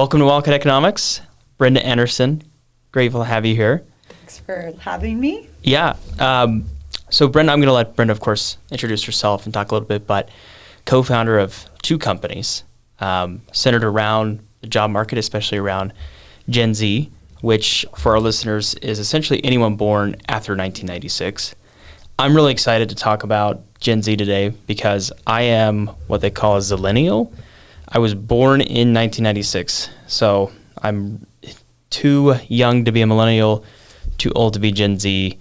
Welcome to Walcott Economics. Brenda Anderson, grateful to have you here. Thanks for having me. Yeah. So Brenda, I'm going to let Brenda, of course, introduce herself and talk a little bit, but co-founder of two companies centered around the job market, especially around Gen Z, which for our listeners is essentially anyone born after 1996. I'm really excited to talk about Gen Z today because I am what they call a zillennial. I was born in 1996, so I'm too young to be a millennial, too old to be Gen Z.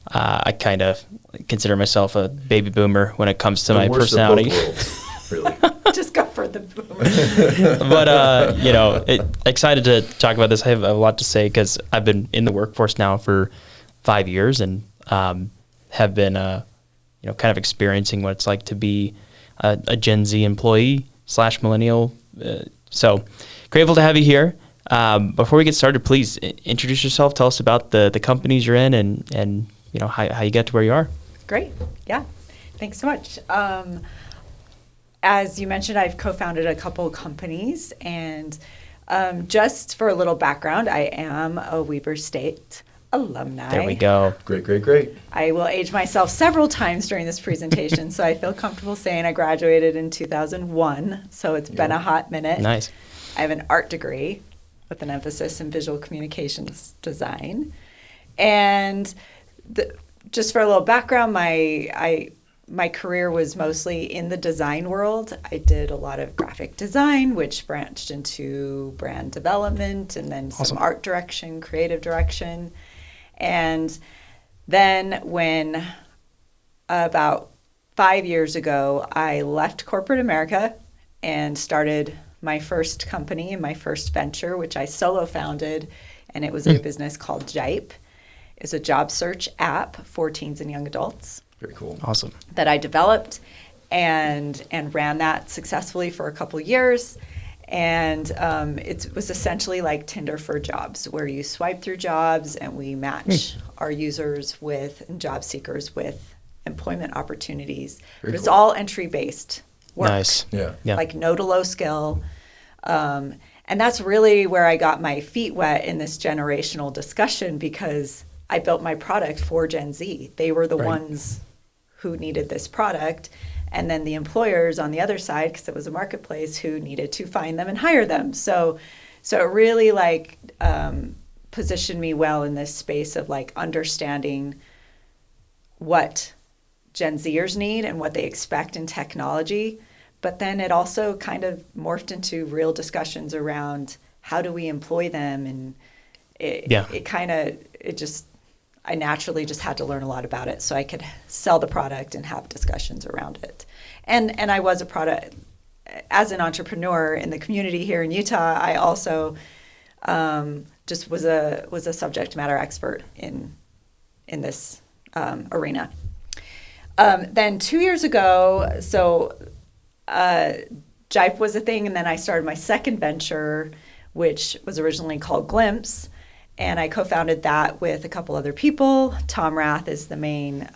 I kind of consider myself a baby boomer when it comes to my personality. Really. Just go for the boomer. But, excited to talk about this. I have a lot to say because I've been in the workforce now for 5 years and have been, kind of experiencing what it's like to be a Gen Z employee / millennial. So grateful to have you here. Before we get started, please introduce yourself. Tell us about the companies you're in and how you got to where you are. Great. Yeah. Thanks so much. As you mentioned, I've co-founded a couple companies, and just for a little background, I am a Weber State alumni. There we go. Great. I will age myself several times during this presentation, so I feel comfortable saying I graduated in 2001, so it's been a hot minute. Nice. I have an art degree with an emphasis in visual communications design. And just for a little background, my career was mostly in the design world. I did a lot of graphic design, which branched into brand development and then some art direction, creative direction. And then when about 5 years ago, I left corporate America and started my first company and my first venture, which I solo founded, and it was a business called Jipe. It's a job search app for teens and young adults. Very cool. Awesome. That I developed and ran that successfully for a couple years. And it was essentially like Tinder for jobs, where you swipe through jobs and we match our users and job seekers with employment opportunities. But it's all entry-based work. Nice. Yeah. Like no to low skill. And that's really where I got my feet wet in this generational discussion, because I built my product for Gen Z. They were the ones who needed this product. And then the employers on the other side, because it was a marketplace, who needed to find them and hire them. So it really positioned me well in this space of understanding what Gen Zers need and what they expect in technology. But then it also kind of morphed into real discussions around how do we employ them, and I naturally just had to learn a lot about it so I could sell the product and have discussions around it. And I was a product, as an entrepreneur in the community here in Utah, I also just was a subject matter expert in this arena. Then 2 years ago, Jipe was a thing, and then I started my second venture, which was originally called Glimpse. And I co-founded that with a couple other people. Tom Rath is the main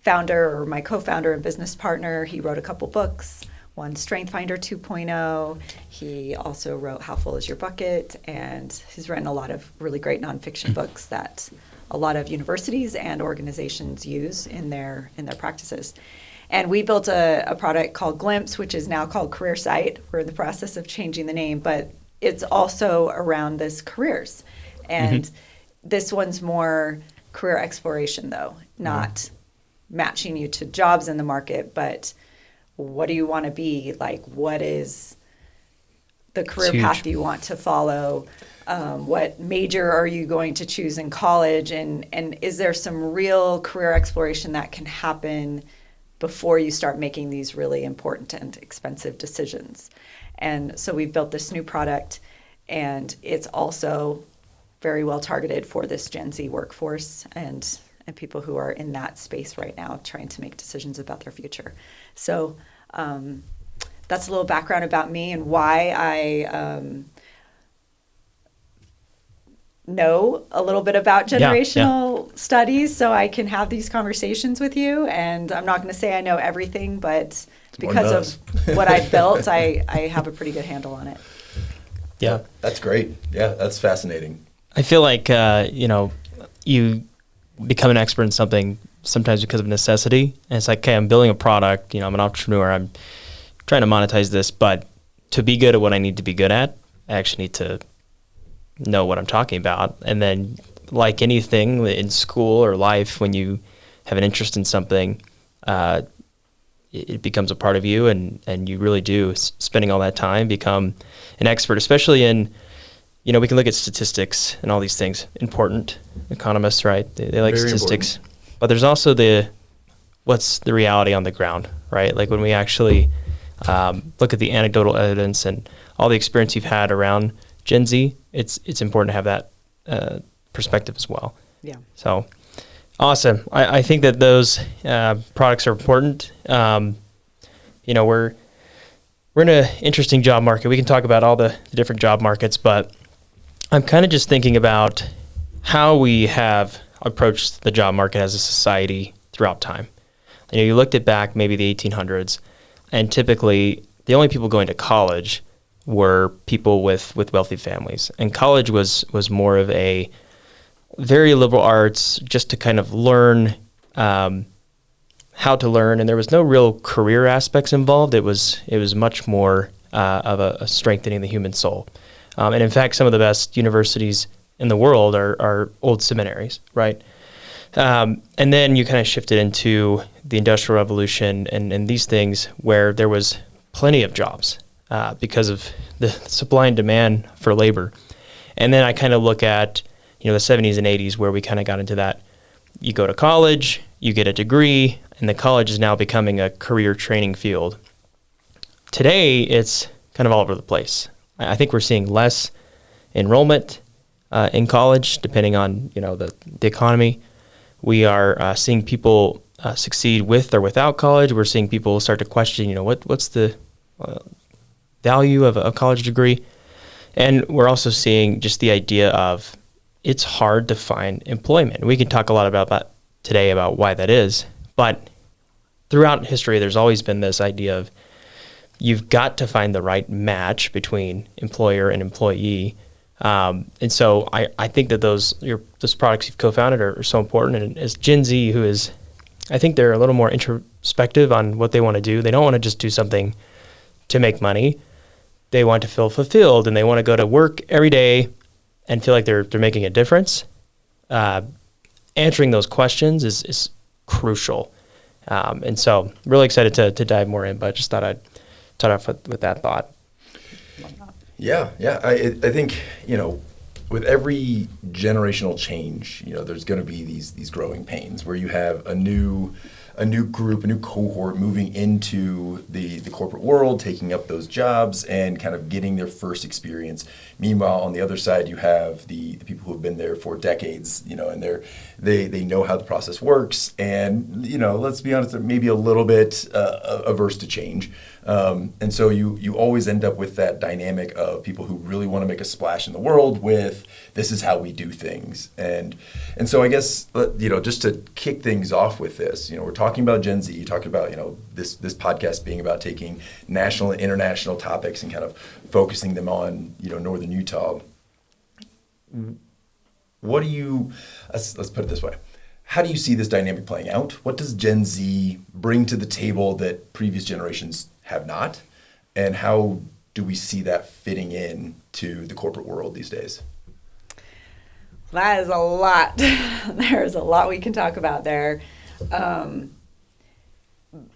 founder, or my co-founder and business partner. He wrote a couple books, one Strength Finder 2.0. He also wrote How Full Is Your Bucket? And he's written a lot of really great nonfiction books that a lot of universities and organizations use in their practices. And we built a product called Glimpse, which is now called CareerSight. We're in the process of changing the name, but it's also around this careers. And this one's more career exploration, though, not matching you to jobs in the market, but what do you want to be? Like, what is the career path you want to follow? What major are you going to choose in college? And is there some real career exploration that can happen before you start making these really important and expensive decisions? And so we've built this new product, and it's also very well targeted for this Gen Z workforce and people who are in that space right now trying to make decisions about their future. So that's a little background about me and why I know a little bit about generational studies, so I can have these conversations with you. And I'm not going to say I know everything, but because of what I've built, I have a pretty good handle on it. Yeah. That's great. Yeah, that's fascinating. I feel like, you become an expert in something sometimes because of necessity. And it's like, okay, I'm building a product, I'm an entrepreneur, I'm trying to monetize this, but to be good at what I need to be good at, I actually need to know what I'm talking about. And then, like anything in school or life, when you have an interest in something, it becomes a part of you, and you really do, spending all that time, become an expert, especially in, we can look at statistics and all these things. Important. Economists, right? They like Very statistics. important. But there's also what's the reality on the ground, right? Like when we actually look at the anecdotal evidence and all the experience you've had around Gen Z, it's important to have that perspective as well. Yeah. So awesome. I think that those products are important. We're in an interesting job market. We can talk about all the different job markets, but I'm kind of just thinking about how we have approached the job market as a society throughout time. You looked at back maybe the 1800s, and typically the only people going to college were people with wealthy families. And college was more of a very liberal arts, just to kind of learn how to learn, and there was no real career aspects involved. It was much more of a strengthening the human soul. And in fact, some of the best universities in the world are old seminaries, right? And then you kind of shifted into the Industrial Revolution and these things where there was plenty of jobs because of the supply and demand for labor. And then I kind of look at, the 70s and 80s where we kind of got into that. You go to college, you get a degree, and the college is now becoming a career training field. Today, it's kind of all over the place. I think we're seeing less enrollment in college, depending on the economy. We are seeing people succeed with or without college. We're seeing people start to question, what's the value of a college degree? And we're also seeing just the idea of it's hard to find employment. We can talk a lot about that today, about why that is. But throughout history, there's always been this idea of you've got to find the right match between employer and employee. And so I think that those products you've co-founded are so important. And as Gen Z, who is, I think they're a little more introspective on what they want to do. They don't want to just do something to make money. They want to feel fulfilled, and they want to go to work every day and feel like they're making a difference. Answering those questions is crucial. And so really excited to dive more in, but just thought I'd start off with that thought. Yeah. I think, with every generational change, there's going to be these growing pains where you have a new group, a new cohort moving into the corporate world, taking up those jobs and kind of getting their first experience. Meanwhile, on the other side, you have the people who have been there for decades, and they know how the process works. And, let's be honest, they're maybe a little bit averse to change. And so you always end up with that dynamic of people who really want to make a splash in the world with, this is how we do things. And so I guess, just to kick things off with this, we're talking about Gen Z, talking about, this podcast being about taking national and international topics and kind of focusing them on, Northern Utah. What do you, let's put it this way. How do you see this dynamic playing out? What does Gen Z bring to the table that previous generations have not? And how do we see that fitting in to the corporate world these days? That is a lot. There's a lot we can talk about there.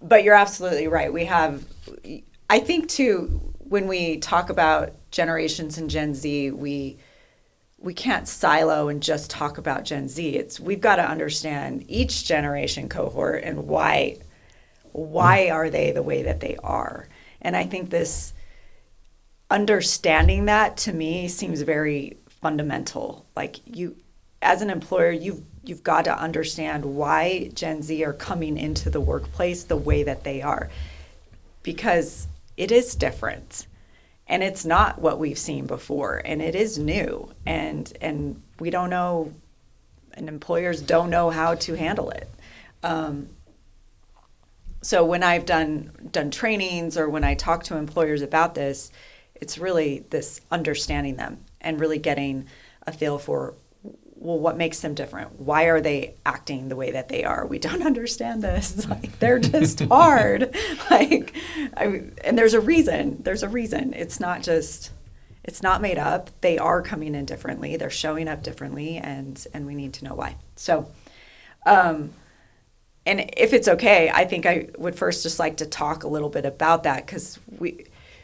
But you're absolutely right. I think too, when we talk about generations and Gen Z, we can't silo and just talk about Gen Z. We've got to understand each generation cohort and why are they the way that they are. And I think this understanding that, to me, seems very fundamental. Like, you, as an employer, you've got to understand why Gen Z are coming into the workplace the way that they are, because it is different. And it's not what we've seen before, and it is new, and we don't know, and employers don't know how to handle it. So when I've done trainings, or when I talk to employers about this, it's really this understanding them and really getting a feel for, well, what makes them different? Why are they acting the way that they are? We don't understand this. Like, they're just hard. And there's a reason. There's a reason. It's not made up. They are coming in differently. They're showing up differently, and we need to know why. So, and if it's okay, I think I would first just like to talk a little bit about that, because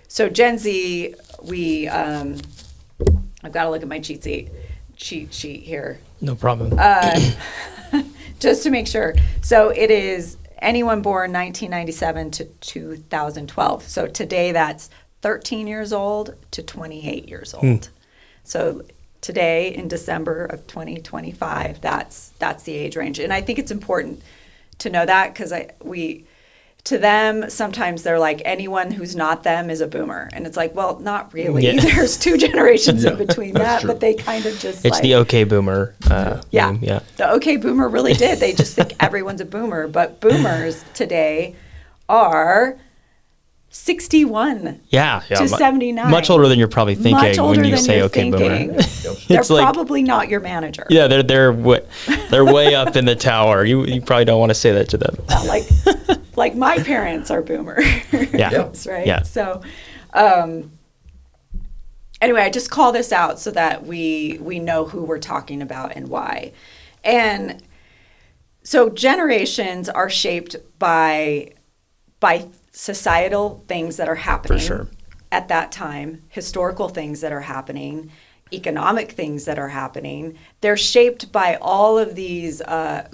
so Gen Z, I've got to look at my cheat sheet here. No problem. Just to make sure. So it is anyone born 1997 to 2012. So today that's 13 years old to 28 years old. So today in December of 2025, that's the age range. And I think it's important to know that, because to them, sometimes they're like, anyone who's not them is a boomer. And it's like, well, not really. Yeah. There's 2 generations in between that, true. but they kind of just It's the okay boomer. yeah. meme, yeah. The okay boomer really did. They just think everyone's a boomer. But boomers today are 61 Yeah. to 79. Much older than you're probably Much thinking older when you than say you're okay thinking. boomer. They're It's like, probably not your manager. yeah, they're way up in the tower. You probably don't want to say that to them. Like my parents are boomers, Yeah. right? Yeah. So, anyway, I just call this out so that we know who we're talking about and why. And so generations are shaped by societal things that are happening For sure. at that time, historical things that are happening, economic things that are happening. They're shaped by all of these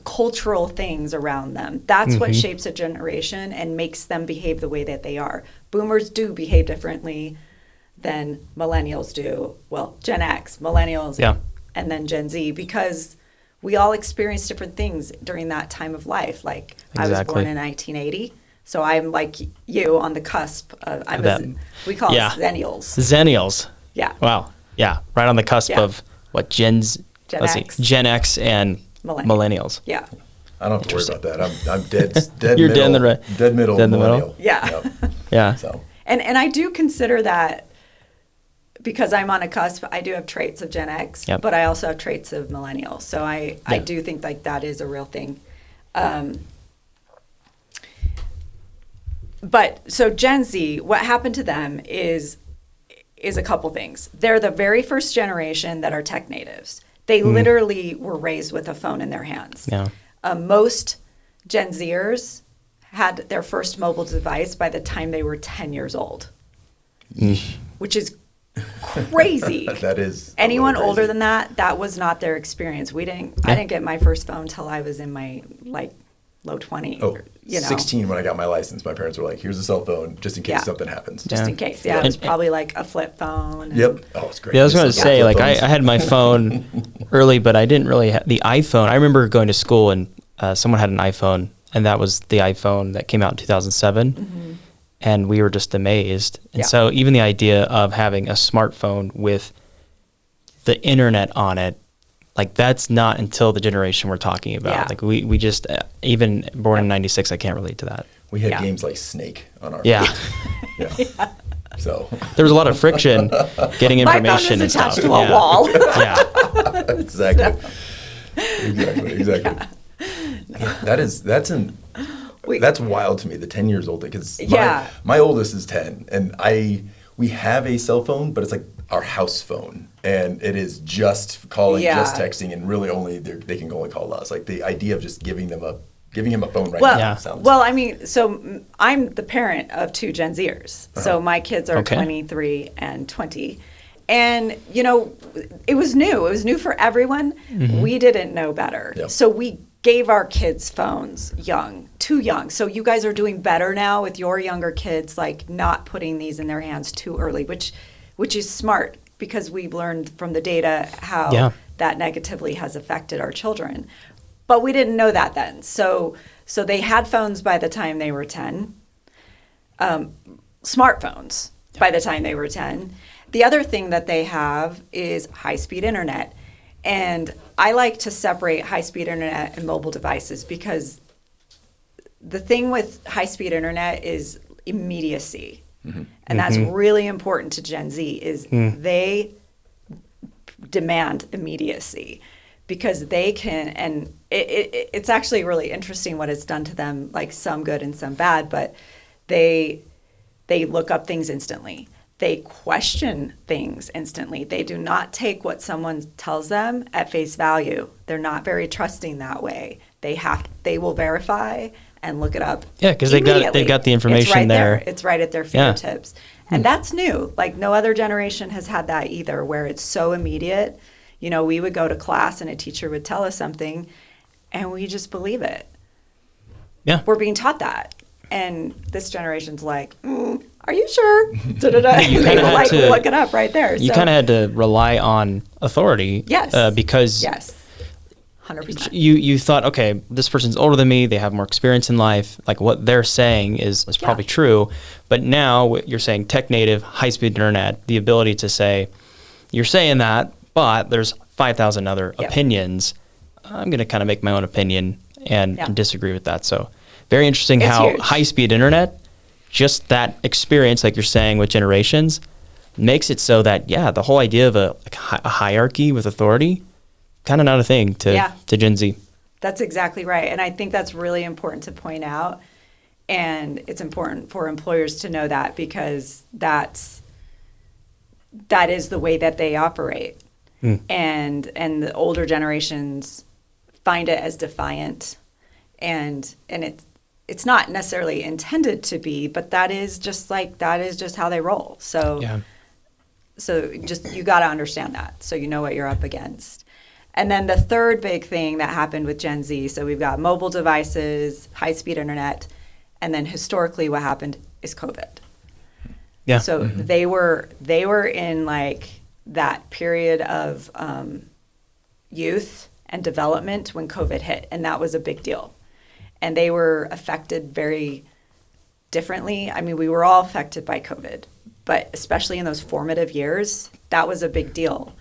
cultural things around them. That's what shapes a generation and makes them behave the way that they are. Boomers do behave differently than millennials do. Well, Gen X, millennials, Yeah. and then Gen Z, because we all experience different things during that time of life. Like, I was born Exactly. in 1980. So I'm like you on the cusp of, we call Yeah. it Zennials. Zennials. Yeah. Wow. Yeah. Right on the cusp Yeah. of what Gen X and millennials. Yeah. I don't have to worry about that. I'm dead You're middle. dead in the right- Dead middle. dead in the middle? millennial. Yeah. Yep. Yeah. So And I do consider that, because I'm on a cusp, I do have traits of Gen X, Yep. but I also have traits of millennials. So I do think like that is a real thing. But so Gen Z, what happened to them is a couple things. They're the very first generation that are tech natives. They literally were raised with a phone in their hands. Yeah. Most Gen Zers had their first mobile device by the time they were 10 years old, which is crazy. that is Anyone a little older crazy. than that was not their experience. I didn't get my first phone till I was in my low 20s. Oh, you know, 16 when I got my license, my parents were like, "Here's a cell phone, just in case Yeah. something happens." just Yeah. in case. Yeah, it was probably like a flip phone. and- Yep. Oh, it's great. Yeah, I was going to Just say, flip like, phones. I had my phone early, but I didn't really have the iPhone. I remember going to school and someone had an iPhone, and that was the iPhone that came out in 2007. And we were just amazed. And Yeah. so even the idea of having a smartphone with the internet on it, like, that's not until the generation we're talking about. Yeah. Like, we just, even born in 96, I can't relate to that. We had Yeah. games like Snake on our Yeah. phone. Yeah. So There was a lot of friction getting My phone information is and attached stuff. to a Yeah. wall. Yeah. exactly. Exactly. Yeah, that's wild to me, the 10 years old thing, because Yeah. my oldest is 10, and we have a cell phone, but it's like our house phone, and it is just calling, Yeah. just texting, and really only they can only call us. Like, the idea of just giving him a phone right Well, now Yeah. sounds. well, I mean, so I'm the parent of 2 Gen Zers. So my kids are Okay. 23 and 20. And, you know, it was new. It was new for everyone. We didn't know better. Yep. So we gave our kids phones too young. So you guys are doing better now with your younger kids, like not putting these in their hands too early, which is smart, because we've learned from the data how Yeah. that negatively has affected our children. But we didn't know that then. So they had phones by the time they were 10, smartphones by the time they were 10. The other thing that they have is high-speed internet. And I like to separate high-speed internet and mobile devices, because the thing with high-speed internet is immediacy. And that's really important to Gen Z is they demand immediacy because they can, and it's actually really interesting what it's done to them, like some good and some bad, but they look up things instantly. They question things instantly. They do not take what someone tells them at face value. They're not very trusting that way. They will verify and look it up. Yeah, because they've got the information there. It's right at their fingertips. And that's new. Like no other generation has had that either, where it's so immediate. You know, we would go to class and a teacher would tell us something and we just believe it. Yeah. We're being taught that. And this generation's like, are you sure? Da-da-da. You they kind will of like to look it up right there. You So- kind of had to rely on authority. Yes. Because yes. 100%. you thought, okay, this person's older than me. They have more experience in life. Like what they're saying is probably true. But now you're saying tech native, high-speed internet, the ability to say, you're saying that, but there's 5,000 other opinions. I'm going to kind of make my own opinion and disagree with that. So very interesting how huge. high-speed internet, just that experience, like you're saying with generations, makes it so that, the whole idea of a hierarchy with authority, kind of not a thing to Gen Z. That's exactly right. And I think that's really important to point out. And it's important for employers to know that because that is the way that they operate. And the older generations find it as defiant. And it's not necessarily intended to be, but that is just how they roll. So just you got to understand that so you know what you're up against. And then the third big thing that happened with Gen Z, so we've got mobile devices, high-speed internet, and then historically what happened is COVID. Yeah. So they were in like that period of youth and development when COVID hit, and that was a big deal. And they were affected very differently. I mean, we were all affected by COVID, but especially in those formative years, that was a big deal.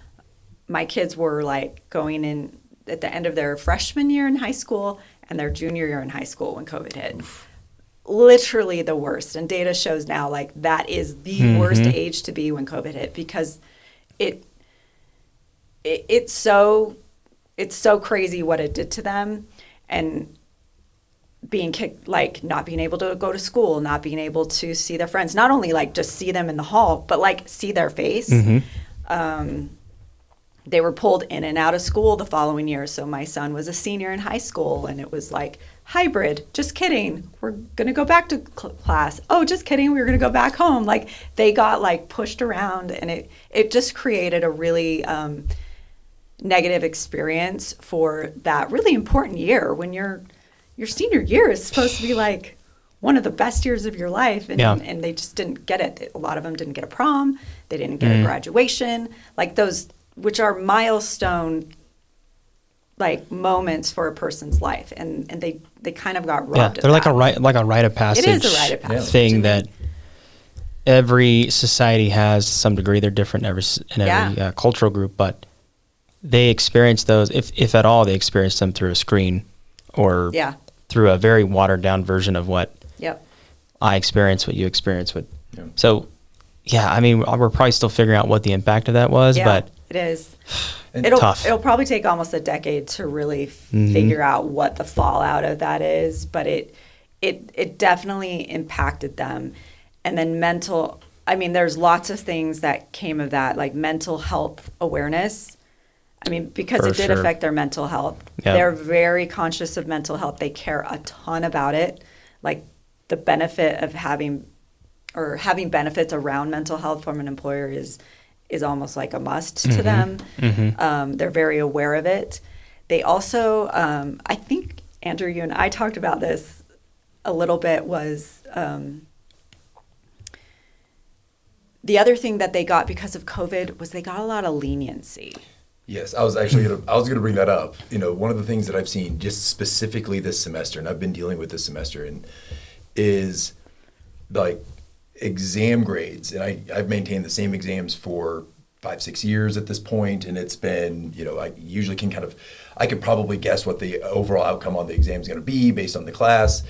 My kids were like going in at the end of their freshman year in high school and their junior year in high school when COVID hit. Literally the worst. And data shows now like that is the worst age to be when COVID hit because it's so crazy what it did to them and being kicked, like not being able to go to school, not being able to see their friends, not only like just see them in the hall, but like see their face. They were pulled in and out of school the following year. So my son was a senior in high school and it was like hybrid. Just kidding. We're going to go back to class. Oh, just kidding. We're going to go back home. Like they got like pushed around and it just created a really negative experience for that really important year when your senior year is supposed to be like one of the best years of your life. And they just didn't get it. A lot of them didn't get a prom. They didn't get a graduation. Like those, which are milestone like moments for a person's life, and they kind of got robbed. They're like a rite of passage. It is a rite of passage thing that every society has to some degree. They're different in every cultural group, but they experience those, if at all, they experience them through a screen or through a very watered down version of what I experience, what you experience. So, I mean, we're probably still figuring out what the impact of that was, but it is. Tough. It'll probably take almost a decade to really figure out what the fallout of that is, but it definitely impacted them. And then there's lots of things that came of that, like mental health awareness. I mean, because it did affect their mental health. Yep. They're very conscious of mental health. They care a ton about it. Like the benefit of having benefits around mental health from an employer is almost like a must to them. They're very aware of it. They also, I think, Andrew, you and I talked about this a little bit, was the other thing that they got because of COVID was they got a lot of leniency. Yes, I was gonna bring that up. You know, one of the things that I've seen just specifically this semester, and I've been dealing with this semester, and is like exam grades. And I've maintained the same exams for 5-6 years at this point, and it's been, I usually I could probably guess what the overall outcome on the exam is going to be based on the class.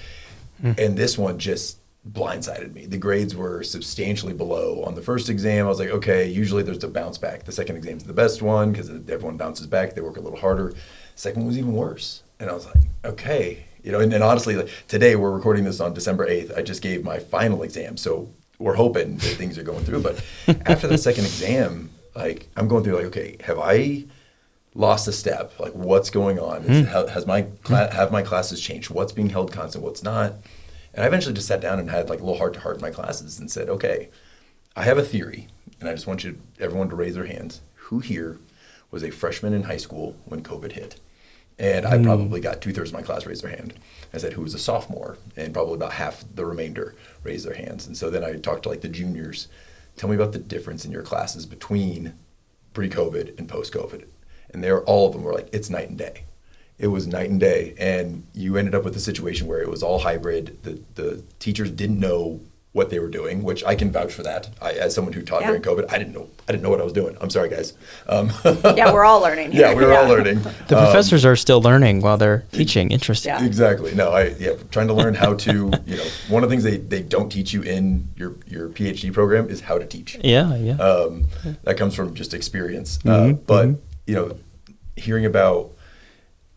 And this one just blindsided me. The grades were substantially below. On the first exam, I was like, okay, usually there's a bounce back. The second exam's the best one because everyone bounces back. They work a little harder. Second one was even worse. And I was like, okay. And honestly, like, today we're recording this on December 8th. I just gave my final exam. So we're hoping that things are going through. But after the second exam, like, I'm going through like, okay, have I lost a step? Like, what's going on? Have my classes changed? What's being held constant? What's not? And I eventually just sat down and had like a little heart-to-heart in my classes and said, okay, I have a theory, and I just want everyone to raise their hands. Who here was a freshman in high school when COVID hit? And I probably got 2/3 of my class raise their hand. I said, who was a sophomore? And probably about half the remainder raised their hands. And so then I talked to like the juniors. Tell me about the difference in your classes between pre-COVID and post-COVID. And all of them were like, it's night and day. It was night and day, and you ended up with a situation where it was all hybrid. The teachers didn't know what they were doing, which I can vouch for that. As someone who taught during COVID, I didn't know what I was doing. I'm sorry, guys. Yeah, we're all learning here. Yeah, we're all learning. The professors are still learning while they're teaching. Interesting. Yeah. Exactly. No, trying to learn how to, one of the things they don't teach you in your PhD program is how to teach. Yeah. That comes from just experience. But hearing about,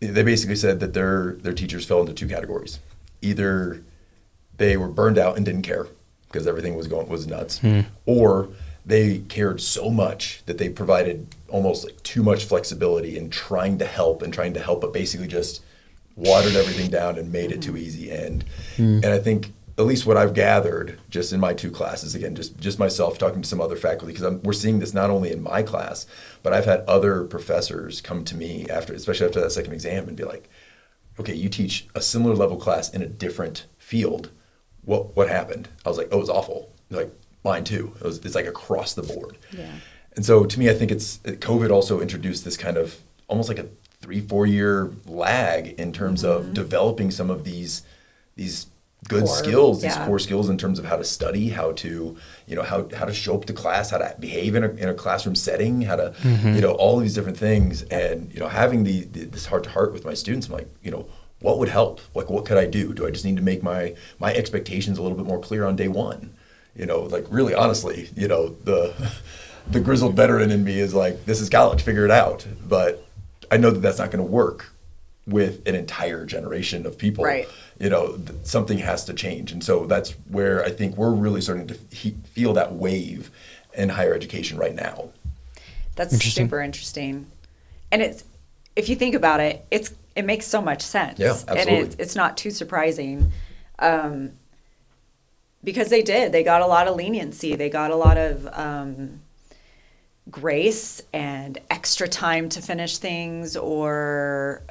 they basically said that their teachers fell into two categories. Either they were burned out and didn't care because everything was nuts, or they cared so much that they provided almost like too much flexibility in trying to help, but basically just watered everything down and made it too easy. And I think, at least what I've gathered just in my two classes, again, just myself talking to some other faculty, because we're seeing this not only in my class, but I've had other professors come to me especially after that second exam, and be like, okay, you teach a similar level class in a different field. What happened? I was like, oh, it was awful. They're like, mine too. It's like across the board. Yeah. And so to me, I think COVID also introduced this kind of almost like a 3-4 year lag in terms of developing some of these good skills, these core skills in terms of how to study, how to, how to show up to class, how to behave in a classroom setting, how to, all of these different things. And, having this heart-to-heart with my students, I'm like, what would help? Like, what could I do? Do I just need to make my expectations a little bit more clear on day one? Like, really honestly, the grizzled veteran in me is like, this is college, figure it out. But I know that that's not going to work with an entire generation of people. Right. Something has to change. And so that's where I think we're really starting to feel that wave in higher education right now. That's super interesting. And if you think about it, it makes so much sense. Yeah, absolutely. And it's not too surprising because they got a lot of leniency. They got a lot of grace and extra time to finish things, or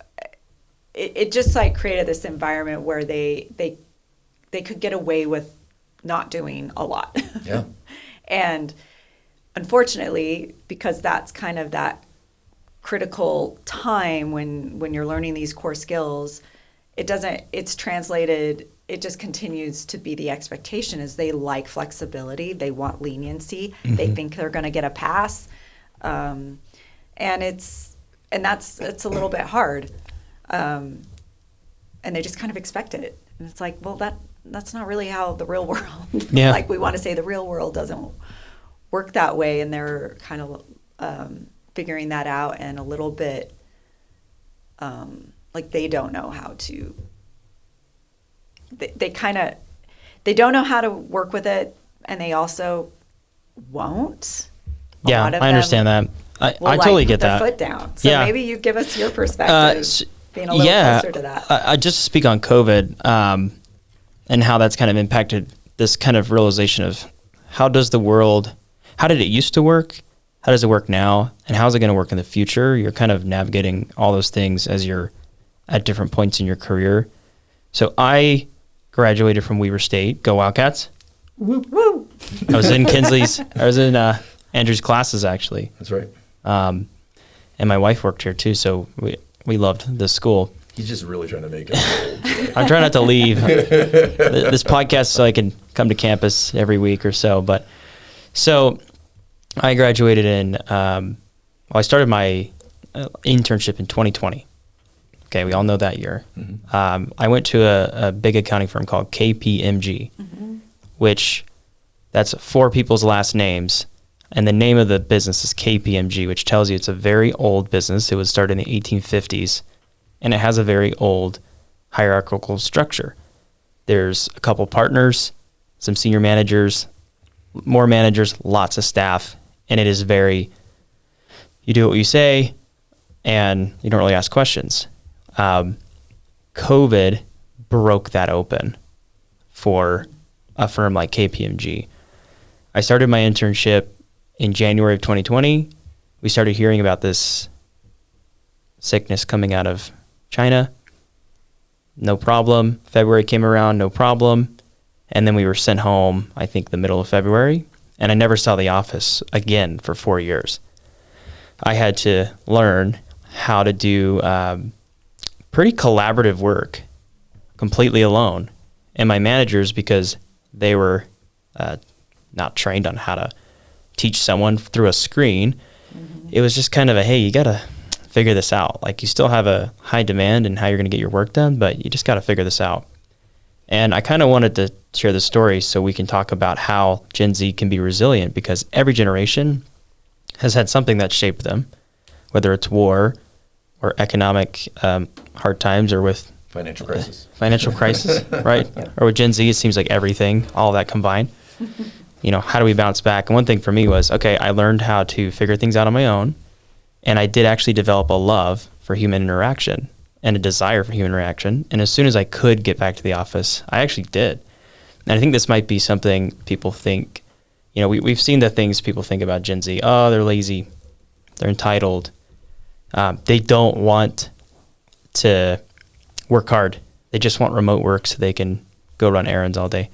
it just like created this environment where they could get away with not doing a lot. Yeah. And unfortunately, because that's kind of that critical time when you're learning these core skills, it's translated, it just continues to be the expectation is they like flexibility, they want leniency, they think they're going to get a pass. And it's a little bit hard. And they just kind of expect it. And it's like, well, that's not really how the real world, like we want to say the real world doesn't work that way. And they're kind of figuring that out, and a little bit like they don't know how to, they don't know how to work with it, and they also won't. Yeah, I understand that. I totally get that. Foot down. So maybe you give us your perspective. Being a little closer to that. I just speak on COVID and how that's kind of impacted this kind of realization of how did it used to work? How does it work now? And how's it going to work in the future? You're kind of navigating all those things as you're at different points in your career. So I graduated from Weber State. Go Wildcats. Woo, woo. I was in Andrew's classes, actually. That's right. And my wife worked here too, so we loved the school. He's just really trying to make it. I'm trying not to leave this podcast so I can come to campus every week or so. But so I graduated I started my internship in 2020. Okay, we all know that year. Mm-hmm. I went to a big accounting firm called KPMG. Mm-hmm. which that's 4 people's last names. And the name of the business is KPMG, which tells you it's a very old business. It was started in the 1850s, and it has a very old hierarchical structure. There's a couple partners, some senior managers, more managers, lots of staff, and it is very, you do what you say, and you don't really ask questions. COVID broke that open for a firm like KPMG. I started my internship in January of 2020. We started hearing about this sickness coming out of China. No problem. February came around, no problem. And then we were sent home, I think, the middle of February. And I never saw the office again for 4 years. I had to learn how to do pretty collaborative work completely alone. And my managers, because they were not trained on how to teach someone through a screen, it was just kind of a, hey, you got to figure this out. Like, you still have a high demand in how you're going to get your work done, but you just got to figure this out. And I kind of wanted to share the story so we can talk about how Gen Z can be resilient, because every generation has had something that shaped them, whether it's war or economic hard times, or with Financial crisis. Right? Yeah. Or with Gen Z, it seems like everything, all that combined. How do we bounce back? And one thing for me was, okay, I learned how to figure things out on my own, and I did actually develop a love for human interaction and a desire for human interaction. And as soon as I could get back to the office, I actually did. And I think this might be something people think, we've seen the things people think about Gen Z. Oh, they're lazy. They're entitled. They don't want to work hard. They just want remote work so they can go run errands all day.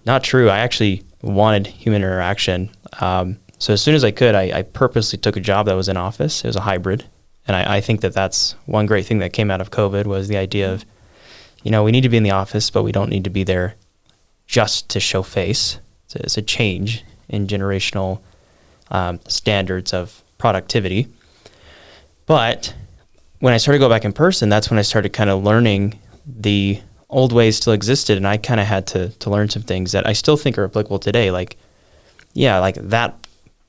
Not true. I actually wanted human interaction. So as soon as I could, I purposely took a job that was in office. It was a hybrid. And I think that's one great thing that came out of COVID, was the idea of, we need to be in the office, but we don't need to be there just to show face. It's a change in generational standards of productivity. But when I started to go back in person, that's when I started kind of learning the old ways still existed, and I kind of had to learn some things that I still think are applicable today. Like that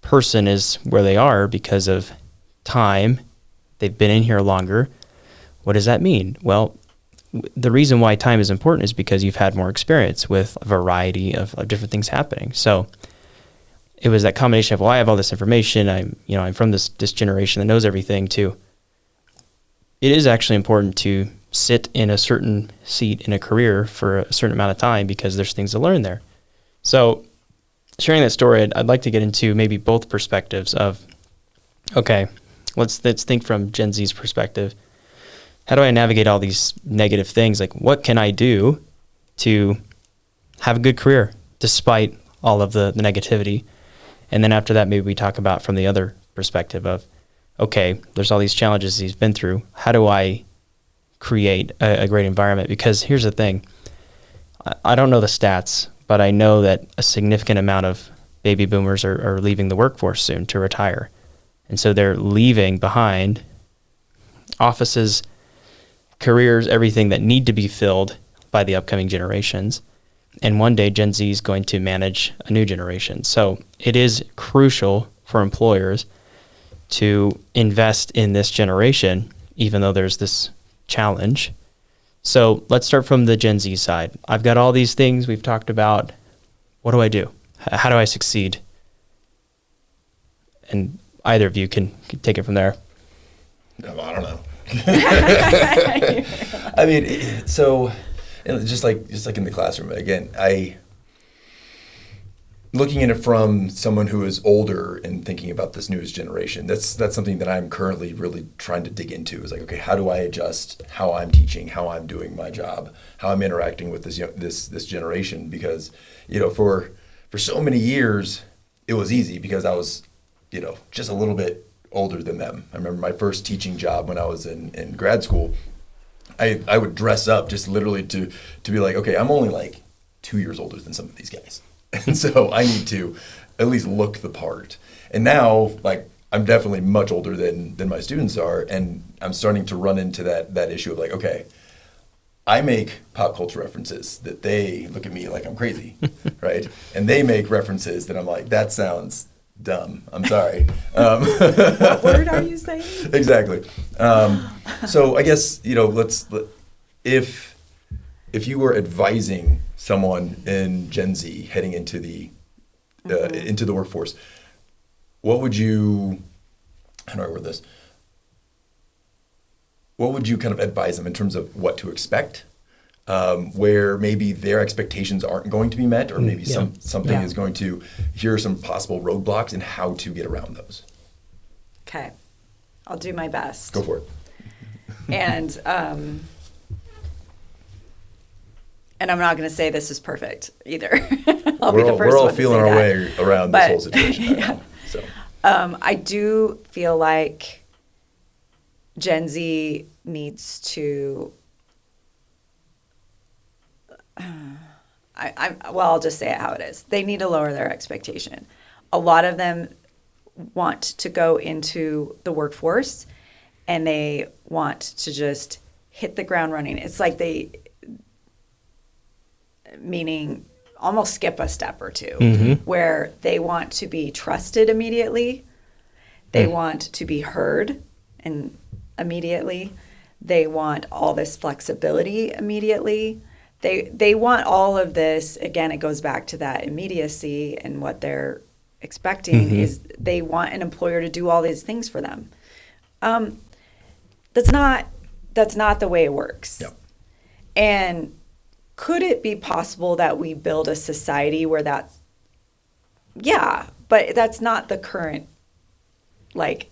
person is where they are because of time. They've been in here longer. What does that mean? Well, the reason why time is important is because you've had more experience with a variety of different things happening. So it was that combination of, well, I have all this information. I'm from this generation that knows everything too. It is actually important to sit in a certain seat in a career for a certain amount of time, because there's things to learn there. So sharing that story, I'd like to get into maybe both perspectives of, okay, let's think from Gen Z's perspective. How do I navigate all these negative things? Like, what can I do to have a good career despite all of the negativity? And then after that, maybe we talk about from the other perspective of, okay, there's all these challenges he's been through. How do I create a great environment? Because here's the thing. I don't know the stats, but I know that a significant amount of baby boomers are leaving the workforce soon to retire. And so they're leaving behind offices, careers, everything that need to be filled by the upcoming generations. And one day Gen Z is going to manage a new generation. So it is crucial for employers to invest in this generation, even though there's this challenge. So let's start from the Gen Z side. I've got all these things we've talked about. What do I do? How do I succeed? And either of you can take it from there. No, I don't know. I mean, so just like in the classroom, again, looking at it from someone who is older and thinking about this newest generation, that's something that I'm currently really trying to dig into. Is like, okay, how do I adjust how I'm teaching, how I'm doing my job, how I'm interacting with this generation? Because for so many years it was easy because I was just a little bit older than them. I remember my first teaching job when I was in grad school. I would dress up just literally to be like, okay, I'm only like 2 years older than some of these guys. And so I need to at least look the part. And now, like, I'm definitely much older than my students are, and I'm starting to run into that issue of like, okay, I make pop culture references that they look at me like I'm crazy, right? And they make references that I'm like, that sounds dumb. I'm sorry. What word are you saying? Exactly. So I guess, if you were advising someone in Gen Z heading into the workforce, what would you, how do I word this? What would you kind of advise them in terms of what to expect, where maybe their expectations aren't going to be met, or maybe something is going to, here are some possible roadblocks and how to get around those? Okay. I'll do my best. Go for it. And I'm not going to say this is perfect either. We're all feeling our way around this whole situation right now. So. I do feel like Gen Z needs to, I'll just say it how it is. They need to lower their expectation. A lot of them want to go into the workforce and they want to just hit the ground running. It's like meaning almost skip a step or two, where they want to be trusted immediately. They want to be heard and immediately. They want all this flexibility immediately. They want all of this. Again, it goes back to that immediacy, and what they're expecting is they want an employer to do all these things for them. That's not the way it works. Yep. And could it be possible that we build a society where but that's not the current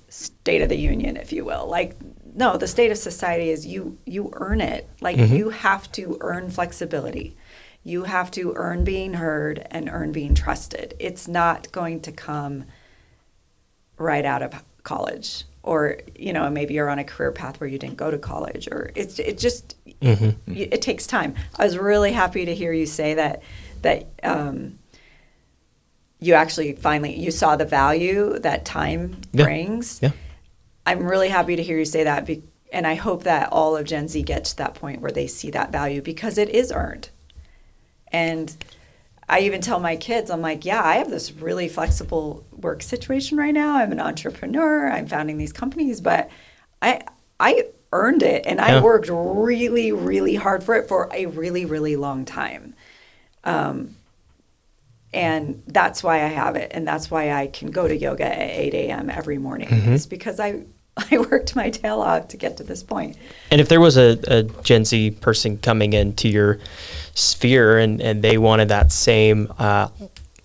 state of the union, if you will. No, the state of society is you earn it. You have to earn flexibility. You have to earn being heard and earn being trusted. It's not going to come right out of college, or maybe you're on a career path where you didn't go to college, or it takes time. I was really happy to hear you say that you actually finally saw the value that time brings. Yeah. I'm really happy to hear you say that, and I hope that all of Gen Z get to that point where they see that value, because it is earned. And I even tell my kids, I'm like, I have this really flexible work situation right now. I'm an entrepreneur. I'm founding these companies, but I earned it, and I worked really, really hard for it for a really, really long time. And that's why I have it, and that's why I can go to yoga at 8 a.m. every morning. It's because I worked my tail off to get to this point. And if there was a Gen Z person coming into your sphere and they wanted that same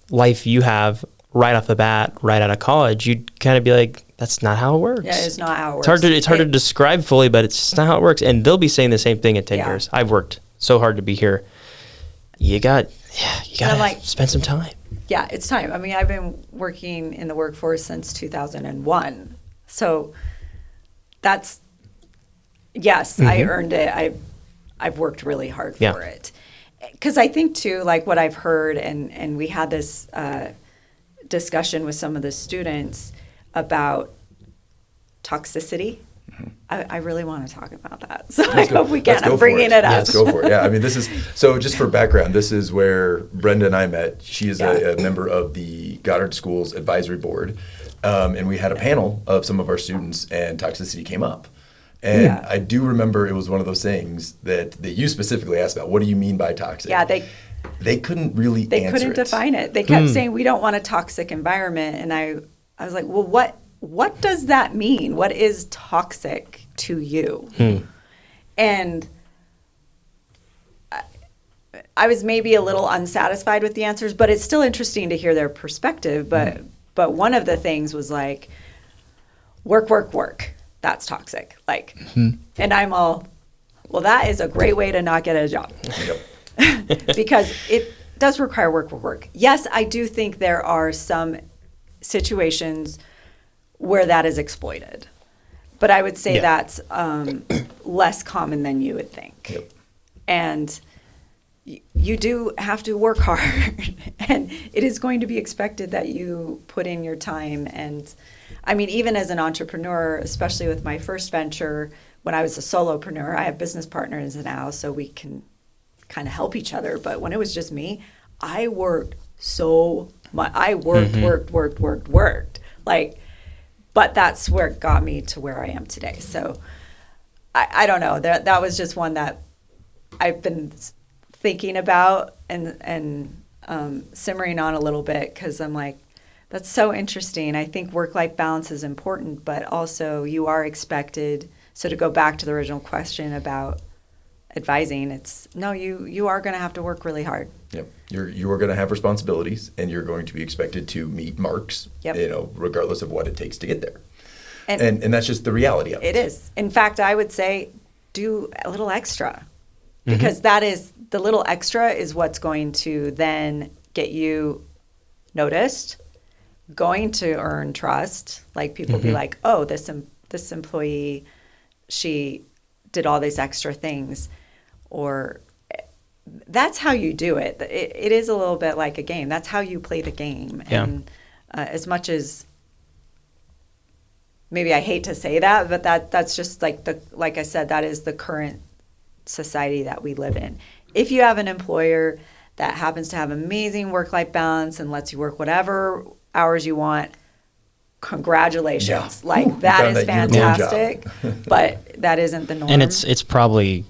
life you have right off the bat, right out of college, you'd kind of be like, that's not how it works. Yeah, it's not how it works. It's hard to describe fully, but it's just not how it works. And they'll be saying the same thing in 10 years. I've worked so hard to be here. You got to spend some time. Yeah, it's time. I mean, I've been working in the workforce since 2001. So that's, I earned it. I've worked really hard for it. Because I think, too, what I've heard, and we had this discussion with some of the students about toxicity. I really want to talk about that. So I hope we can. I'm bringing it up. Let's go for it. Yeah, I mean, this is, so just for background, this is where Brenda and I met. She is a member of the Goddard School's advisory board. And we had a panel of some of our students, and toxicity came up. And I do remember it was one of those things that you specifically asked about. What do you mean by toxic? Yeah, they couldn't really answer it. They couldn't define it. They kept saying, we don't want a toxic environment. And I was like, well, what does that mean? What is toxic to you? And I was maybe a little unsatisfied with the answers, but it's still interesting to hear their perspective. But one of the things was work. That's toxic. And I'm all, well, that is a great way to not get a job. Because it does require work. Yes, I do think there are some situations where that is exploited. But I would say that's less common than you would think. And you do have to work hard. And it is going to be expected that you put in your time. And I mean, even as an entrepreneur, especially with my first venture, when I was a solopreneur, I have business partners now, so we can kind of help each other. But when it was just me, I worked so much. I worked. Like, but that's where it got me to where I am today. So I don't know. That was just one that I've been thinking about and simmering on a little bit, because I'm like, that's so interesting. I think work-life balance is important, but also you are expected. So to go back to the original question about advising, you are going to have to work really hard. Yep. You are going to have responsibilities, and you're going to be expected to meet marks, regardless of what it takes to get there. And that's just the reality of it. It is. In fact, I would say do a little extra, because that is, the little extra is what's going to then get you noticed, going to earn trust. Like, people be like, oh, this employee, she did all these extra things, or that's how you do it. It is a little bit like a game. That's how you play the game. Yeah. And as much as maybe I hate to say that, but that's just like I said, that is the current society that we live in. If you have an employer that happens to have amazing work-life balance and lets you work whatever hours you want, congratulations. Yeah. That is fantastic, but that isn't the norm. And it's probably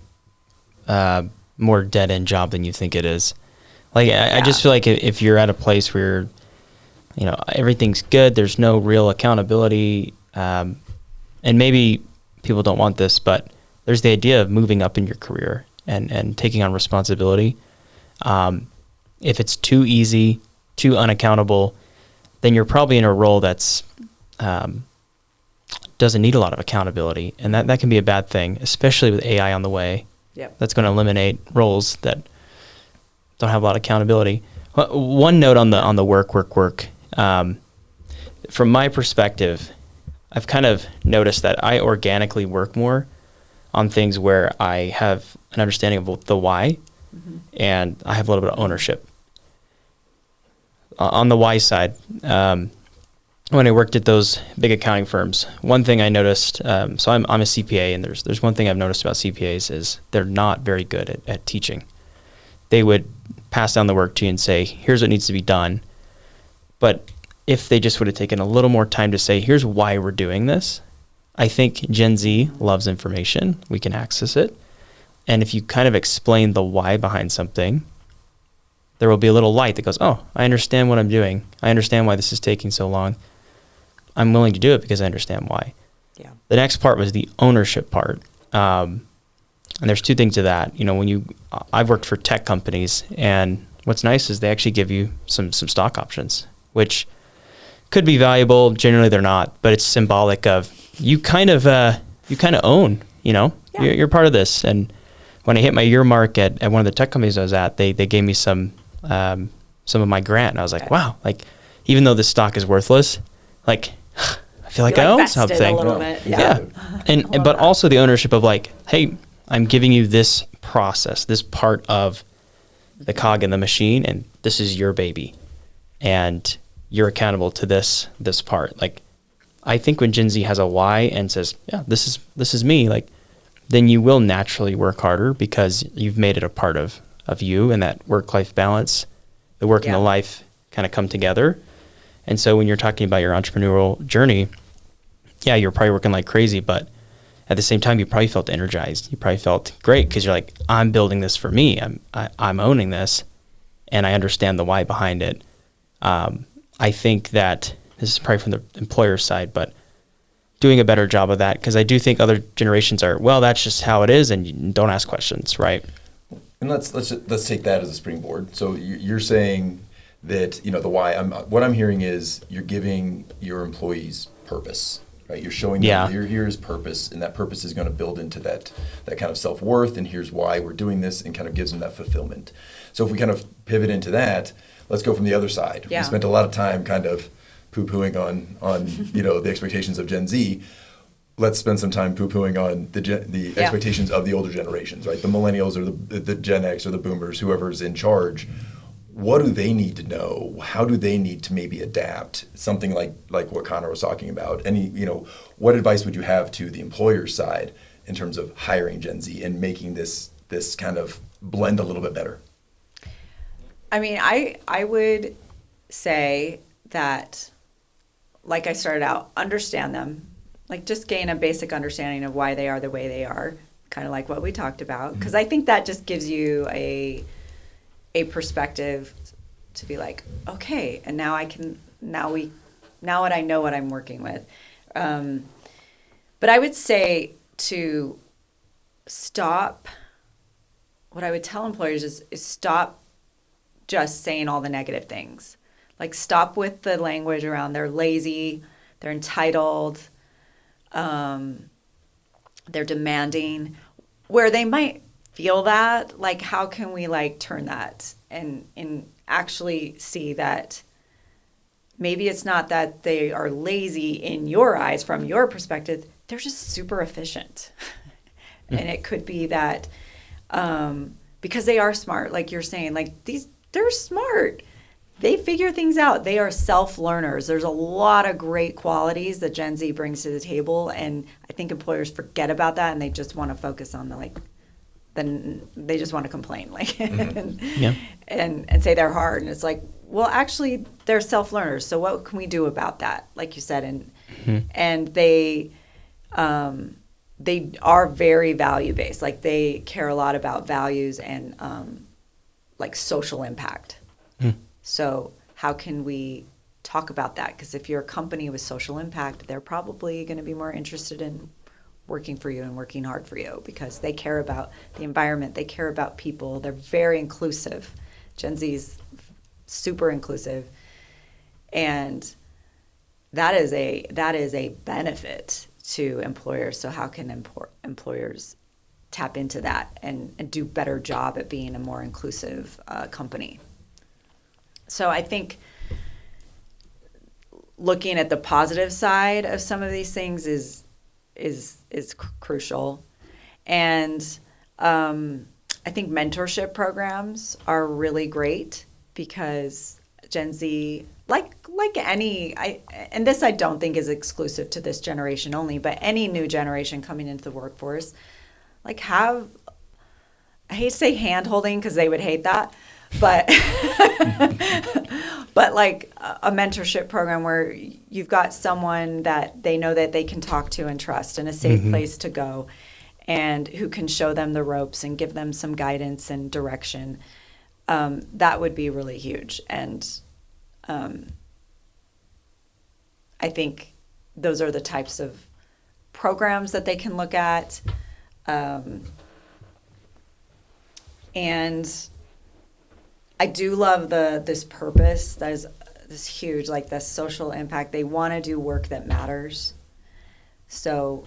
more dead-end job than you think it is. I just feel like if you're at a place where, everything's good, there's no real accountability, and maybe people don't want this, but there's the idea of moving up in your career and taking on responsibility. If it's too easy, too unaccountable, then you're probably in a role that's doesn't need a lot of accountability, and that can be a bad thing, especially with AI on the way. Yep. That's going to eliminate roles that don't have a lot of accountability. One note on the work. From my perspective, I've kind of noticed that I organically work more on things where I have an understanding of the why, and I have a little bit of ownership. On the why side, when I worked at those big accounting firms, one thing I noticed, so I'm a CPA, and there's one thing I've noticed about CPAs is they're not very good at teaching. They would pass down the work to you and say, here's what needs to be done. But if they just would have taken a little more time to say, here's why we're doing this, I think Gen Z loves information. We can access it. And if you kind of explain the why behind something, there will be a little light that goes, oh, I understand what I'm doing. I understand why this is taking so long. I'm willing to do it because I understand why. Yeah. The next part was the ownership part. And there's two things to that. I've worked for tech companies, and what's nice is they actually give you some stock options, which could be valuable. Generally they're not, but it's symbolic of you kind of own, you're part of this. And when I hit my year mark at one of the tech companies I was at, they gave me some of my grant, and I was like, wow, even though this stock is worthless, I feel like I own something. A little bit. Yeah. But also the ownership of hey, I'm giving you this process, this part of the cog in the machine, and this is your baby, and you're accountable to this part. I think when Gen Z has a why and says, yeah, this is me, then you will naturally work harder because you've made it a part of you, and that work-life balance, the work and the life kind of come together. And so when you're talking about your entrepreneurial journey, yeah, you're probably working like crazy, but at the same time, you probably felt energized. You probably felt great because you're like, I'm building this for me. I'm owning this, and I understand the why behind it. I think that this is probably from the employer side, but doing a better job of that, because I do think other generations are, well, that's just how it is, and you don't ask questions, right? And let's take that as a springboard. So you're saying that the why. What I'm hearing is you're giving your employees purpose, right? You're showing them here is purpose, and that purpose is going to build into that kind of self-worth, and here's why we're doing this, and kind of gives them that fulfillment. So if we kind of pivot into that, let's go from the other side. Yeah. We spent a lot of time kind of poo-pooing on the expectations of Gen Z. Let's spend some time poo-pooing on the expectations of the older generations, right? The millennials or the Gen X or the boomers, whoever's in charge. What do they need to know? How do they need to maybe adapt? Something like what Connor was talking about. What advice would you have to the employer side in terms of hiring Gen Z and making this kind of blend a little bit better? I mean, I would say that, like I started out, understand them, like just gain a basic understanding of why they are the way they are, kind of like what we talked about, because I think that just gives you a perspective to be like, okay, and now what I know what I'm working with. But I would say to stop, what I would tell employers is stop just saying all the negative things. Like, stop with the language around they're lazy, they're entitled, they're demanding, where they might feel that. Like, how can we like turn that and actually see that maybe it's not that they are lazy in your eyes from your perspective, they're just super efficient. And it could be that because they are smart, like you're saying, like they're smart. They figure things out. They are self-learners. There's a lot of great qualities that Gen Z brings to the table, and I think employers forget about that, and they just want to focus on then they just want to complain, like, and say they're hard. And it's like, well, actually, they're self-learners. So what can we do about that? Like you said, and they are very value-based. Like, they care a lot about values and like social impact. So how can we talk about that? Because if you're a company with social impact, they're probably going to be more interested in working for you and working hard for you, because they care about the environment. They care about people. They're very inclusive. Gen Z's super inclusive. And that is a benefit to employers. So how can employers tap into that and do a better job at being a more inclusive company? So I think looking at the positive side of some of these things is crucial. And I think mentorship programs are really great, because Gen Z, like any, and this I don't think is exclusive to this generation only, but any new generation coming into the workforce, like I hate to say hand-holding because they would hate that, but but like a mentorship program where you've got someone that they know that they can talk to and trust, and a safe place to go, and who can show them the ropes and give them some guidance and direction. That would be really huge. And I think those are the types of programs that they can look at. And I do love this purpose that is this huge, like this social impact. They want to do work that matters. So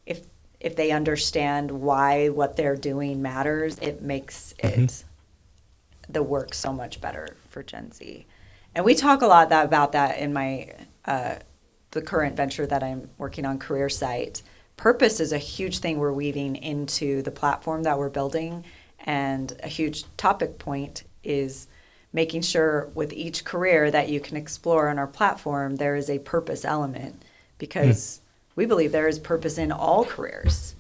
if they understand why what they're doing matters, it makes the work so much better for Gen Z. And we talk a lot about that in my the current venture that I'm working on, CareerSight. Purpose is a huge thing we're weaving into the platform that we're building, and a huge topic point is making sure with each career that you can explore on our platform, there is a purpose element, because we believe there is purpose in all careers.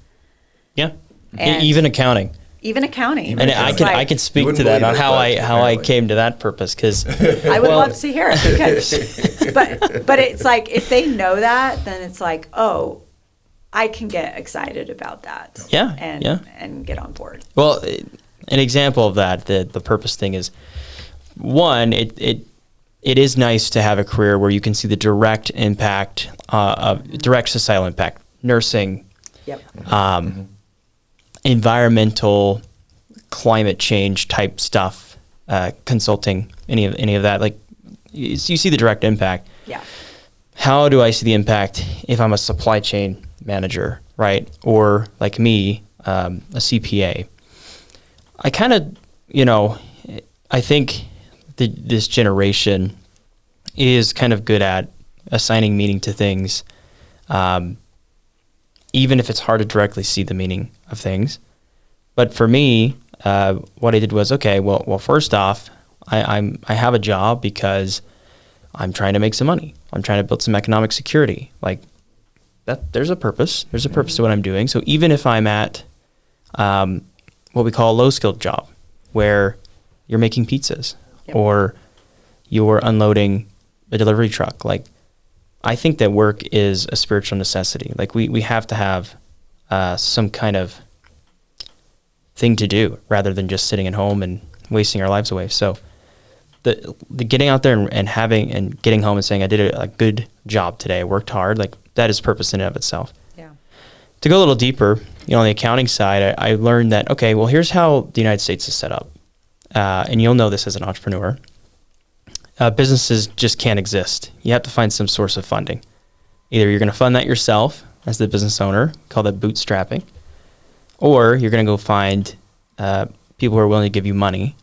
Yeah, even accounting. And I can speak to that on how I came to that purpose, because I would love to hear it, because but it's like, if they know that, then it's like, oh, I can get excited about that. And get on board. Well, an example of that, the purpose thing is, one, it is nice to have a career where you can see the direct impact of direct societal impact, nursing, environmental, climate change type stuff, consulting, any of that. Like, you see the direct impact. Yeah. How do I see the impact if I'm a supply chain manager, right? Or like me, a CPA. I kind of, I think this generation is kind of good at assigning meaning to things, even if it's hard to directly see the meaning of things. But for me, what I did was, okay, well, first off, I have a job because I'm trying to make some money. I'm trying to build some economic security. Like, that there's a purpose. There's a purpose to what I'm doing. So even if I'm at what we call a low-skilled job, where you're making pizzas or you're unloading a delivery truck, like I think that work is a spiritual necessity. Like we have to have some kind of thing to do rather than just sitting at home and wasting our lives away. So the getting out there and having and getting home and saying I did a good job today, I worked hard, like that is purpose in and of itself. Yeah. To go a little deeper, on the accounting side, I learned that, okay, well, here's how the United States is set up. And you'll know this as an entrepreneur. Businesses just can't exist. You have to find some source of funding. Either you're going to fund that yourself as the business owner, call that bootstrapping, or you're going to go find people who are willing to give you money,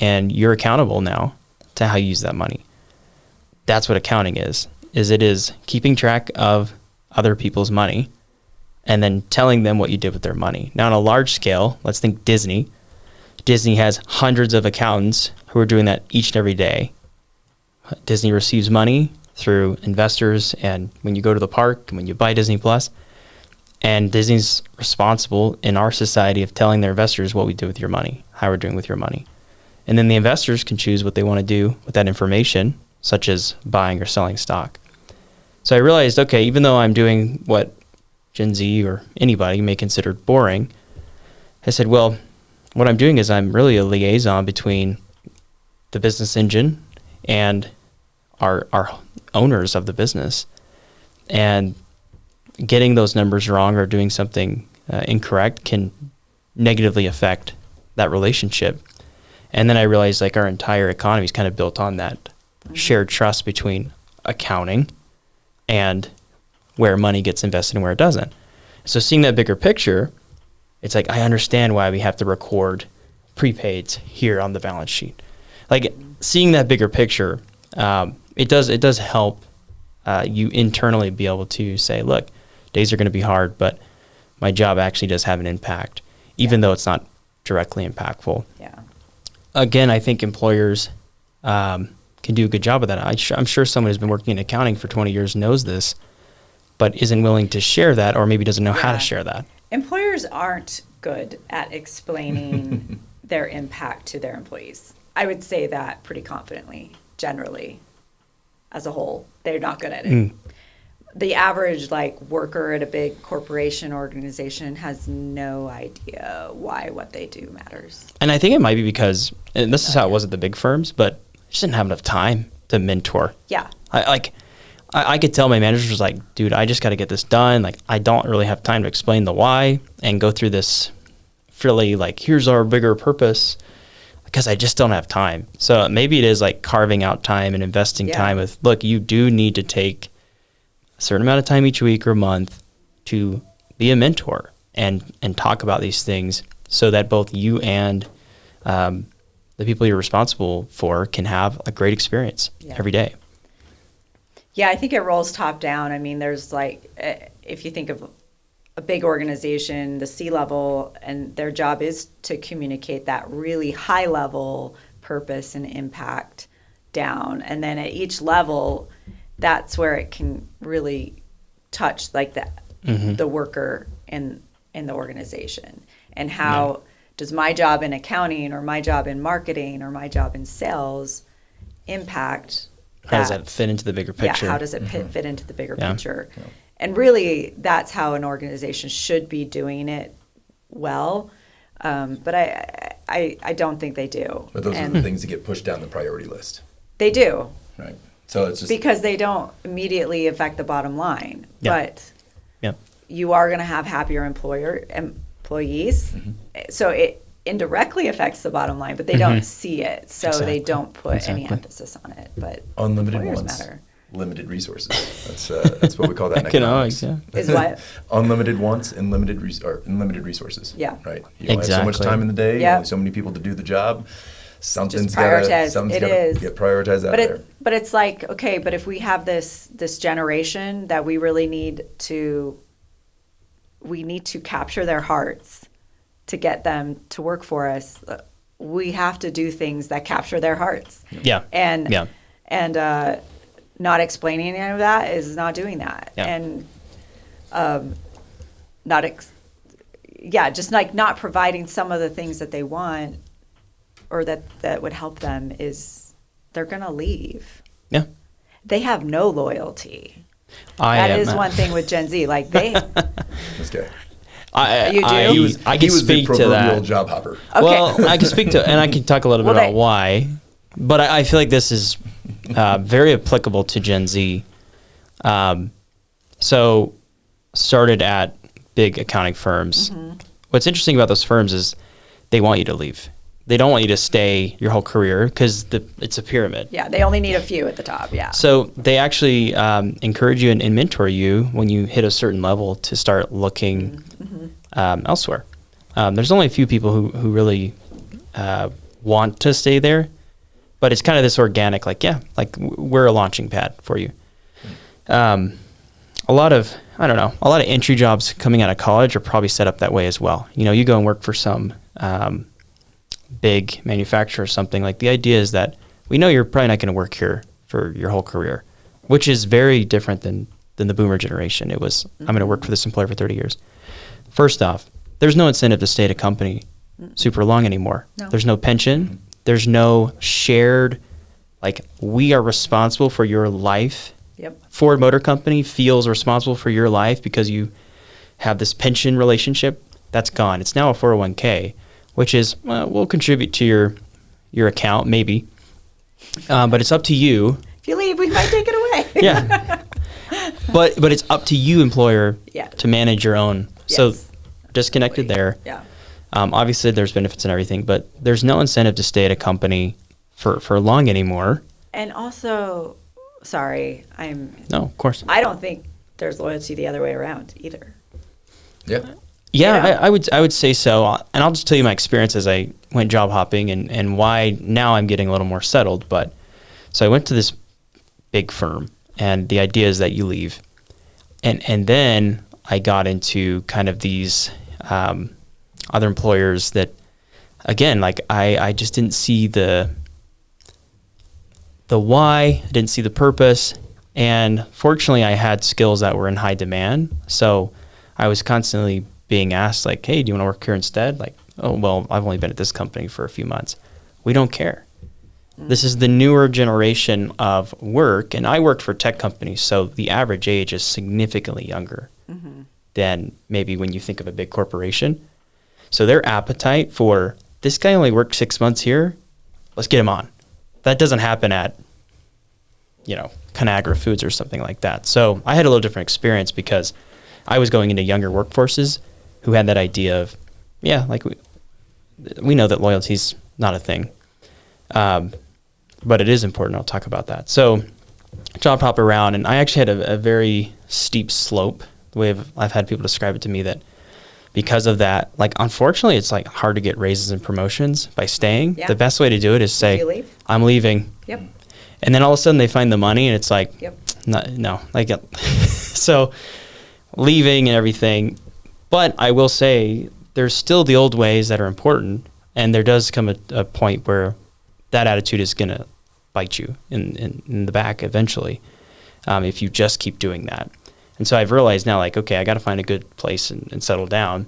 and you're accountable now to how you use that money. That's what accounting is it is keeping track of other people's money and then telling them what you did with their money. Now, on a large scale, let's think Disney. Disney has hundreds of accountants who are doing that each and every day. Disney receives money through investors, and when you go to the park, when you buy Disney Plus, and Disney's responsible in our society of telling their investors what we did with your money, how we're doing with your money. And then the investors can choose what they want to do with that information, such as buying or selling stock. So I realized, okay, even though I'm doing what Gen Z or anybody may consider boring, I said, well, what I'm doing is I'm really a liaison between the business engine and our owners of the business. And getting those numbers wrong or doing something incorrect can negatively affect that relationship. And then I realized like our entire economy is kind of built on that shared trust between accounting and where money gets invested and where it doesn't. So seeing that bigger picture, it's like I understand why we have to record prepaids here on the balance sheet. Like seeing that bigger picture, it does help you internally be able to say, look, days are going to be hard, but my job actually does have an impact, even though it's not directly impactful. Yeah. Again, I think employers can do a good job of that. I'm sure someone who's been working in accounting for 20 years knows this, but isn't willing to share that, or maybe doesn't know how to share that. Employers aren't good at explaining their impact to their employees. I would say that pretty confidently, generally, as a whole. They're not good at it. The average worker at a big corporation organization has no idea why what they do matters. And I think it might be because, and this is how it was at the big firms, but I just didn't have enough time to mentor. Yeah. I could tell my managers was like, dude, I just got to get this done. Like, I don't really have time to explain the why and go through this really here's our bigger purpose, because I just don't have time. So maybe it is carving out time and investing time with, look, you do need to take a certain amount of time each week or month to be a mentor and talk about these things so that both you and the people you're responsible for can have a great experience every day. Yeah, I think it rolls top down. I mean, there's if you think of a big organization, the C-level, and their job is to communicate that really high-level purpose and impact down. And then at each level, that's where it can really touch the worker in the organization. And how does my job in accounting or my job in marketing or my job in sales impact how does that fit into the bigger picture? Yeah, how does it fit into the bigger picture? Yeah. And really, that's how an organization should be doing it well. But I don't think they do. But those are the things that get pushed down the priority list. They do. Right. So it's just because they don't immediately affect the bottom line. Yeah. But you are going to have happier employees. Mm-hmm. So it indirectly affects the bottom line, but they don't see it, so they don't put any emphasis on it. But unlimited wants, limited resources. That's what we call that in economics. Is what? Unlimited wants and limited resources. Yeah. Right. You only have so much time in the day. Only so many people to do the job. Something's got to get prioritized out there. But it's okay, but if we have this generation that we really need to capture their hearts to get them to work for us, we have to do things that capture their hearts. Yeah. And not explaining any of that is not doing that. Yeah. And just like not providing some of the things that they want or that would help them is they're going to leave. Yeah. They have no loyalty. That is one thing with Gen Z. Like they. This guy. You do? I can speak to that. Job hopper. Okay. Well, I can speak to, and I can talk a little bit about why, but I feel like this is very applicable to Gen Z. So started at big accounting firms. Mm-hmm. What's interesting about those firms is they want you to leave. They don't want you to stay your whole career because it's a pyramid. Yeah, they only need a few at the top, yeah. So they actually encourage you and mentor you when you hit a certain level to start looking elsewhere. There's only a few people who really want to stay there, but it's kind of this organic, we're a launching pad for you. A lot of entry jobs coming out of college are probably set up that way as well. You go and work for some big manufacturer or something. Like the idea is that we know you're probably not going to work here for your whole career, which is very different than the boomer generation. It was, I'm going to work for this employer for 30 years. First off, there's no incentive to stay at a company super long anymore. No. There's no pension. There's no shared, we are responsible for your life. Yep. Ford Motor Company feels responsible for your life because you have this pension relationship. That's gone. It's now a 401k, which is, we'll contribute to your account, maybe. But it's up to you. If you leave, we might take it away. Yeah. But it's up to you, employer, to manage your own. Yes. So disconnected there. Yeah. Obviously, there's benefits and everything, but there's no incentive to stay at a company for long anymore. And also, No, of course. I don't think there's loyalty the other way around either. Yeah. Yeah, I would say so. And I'll just tell you my experience as I went job hopping and why now I'm getting a little more settled. But so I went to this big firm, and the idea is that you leave. And then I got into kind of these other employers that, again, I just didn't see the why, I didn't see the purpose. And fortunately, I had skills that were in high demand. So I was constantly being asked, hey, do you want to work here instead? Oh, well, I've only been at this company for a few months. We don't care. Mm-hmm. This is the newer generation of work. And I worked for tech companies, so the average age is significantly younger than maybe when you think of a big corporation. So their appetite for, this guy only worked 6 months here, let's get him on. That doesn't happen at, Conagra Foods or something like that. So I had a little different experience because I was going into younger workforces who had that idea of, we know that loyalty's not a thing, but it is important. I'll talk about that. So job hop around, and I actually had a very steep slope. The way I've had people describe it to me that because of that, unfortunately, it's hard to get raises and promotions by staying. Yeah. The best way to do it is say, I'm leaving. Yep. And then all of a sudden they find the money, and it's no. So leaving and everything. But I will say there's still the old ways that are important, and there does come a point where that attitude is going to bite you in the back eventually if you just keep doing that. And so I've realized now, okay, I got to find a good place and settle down.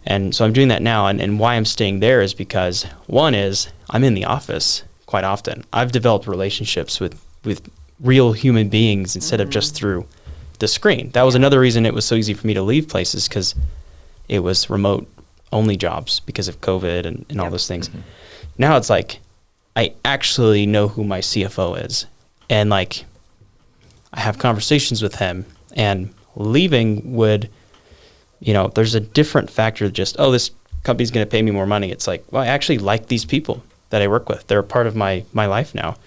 And so I'm doing that now. And why I'm staying there is because, one is I'm in the office quite often. I've developed relationships with real human beings instead of just through the screen. That was another reason it was so easy for me to leave places, because it was remote only jobs because of COVID and all those things. Mm-hmm. Now it's I actually know who my CFO is, and I have conversations with him. And leaving would, there's a different factor, just, this company's going to pay me more money. It's well, I actually like these people that I work with. They're a part of my life now.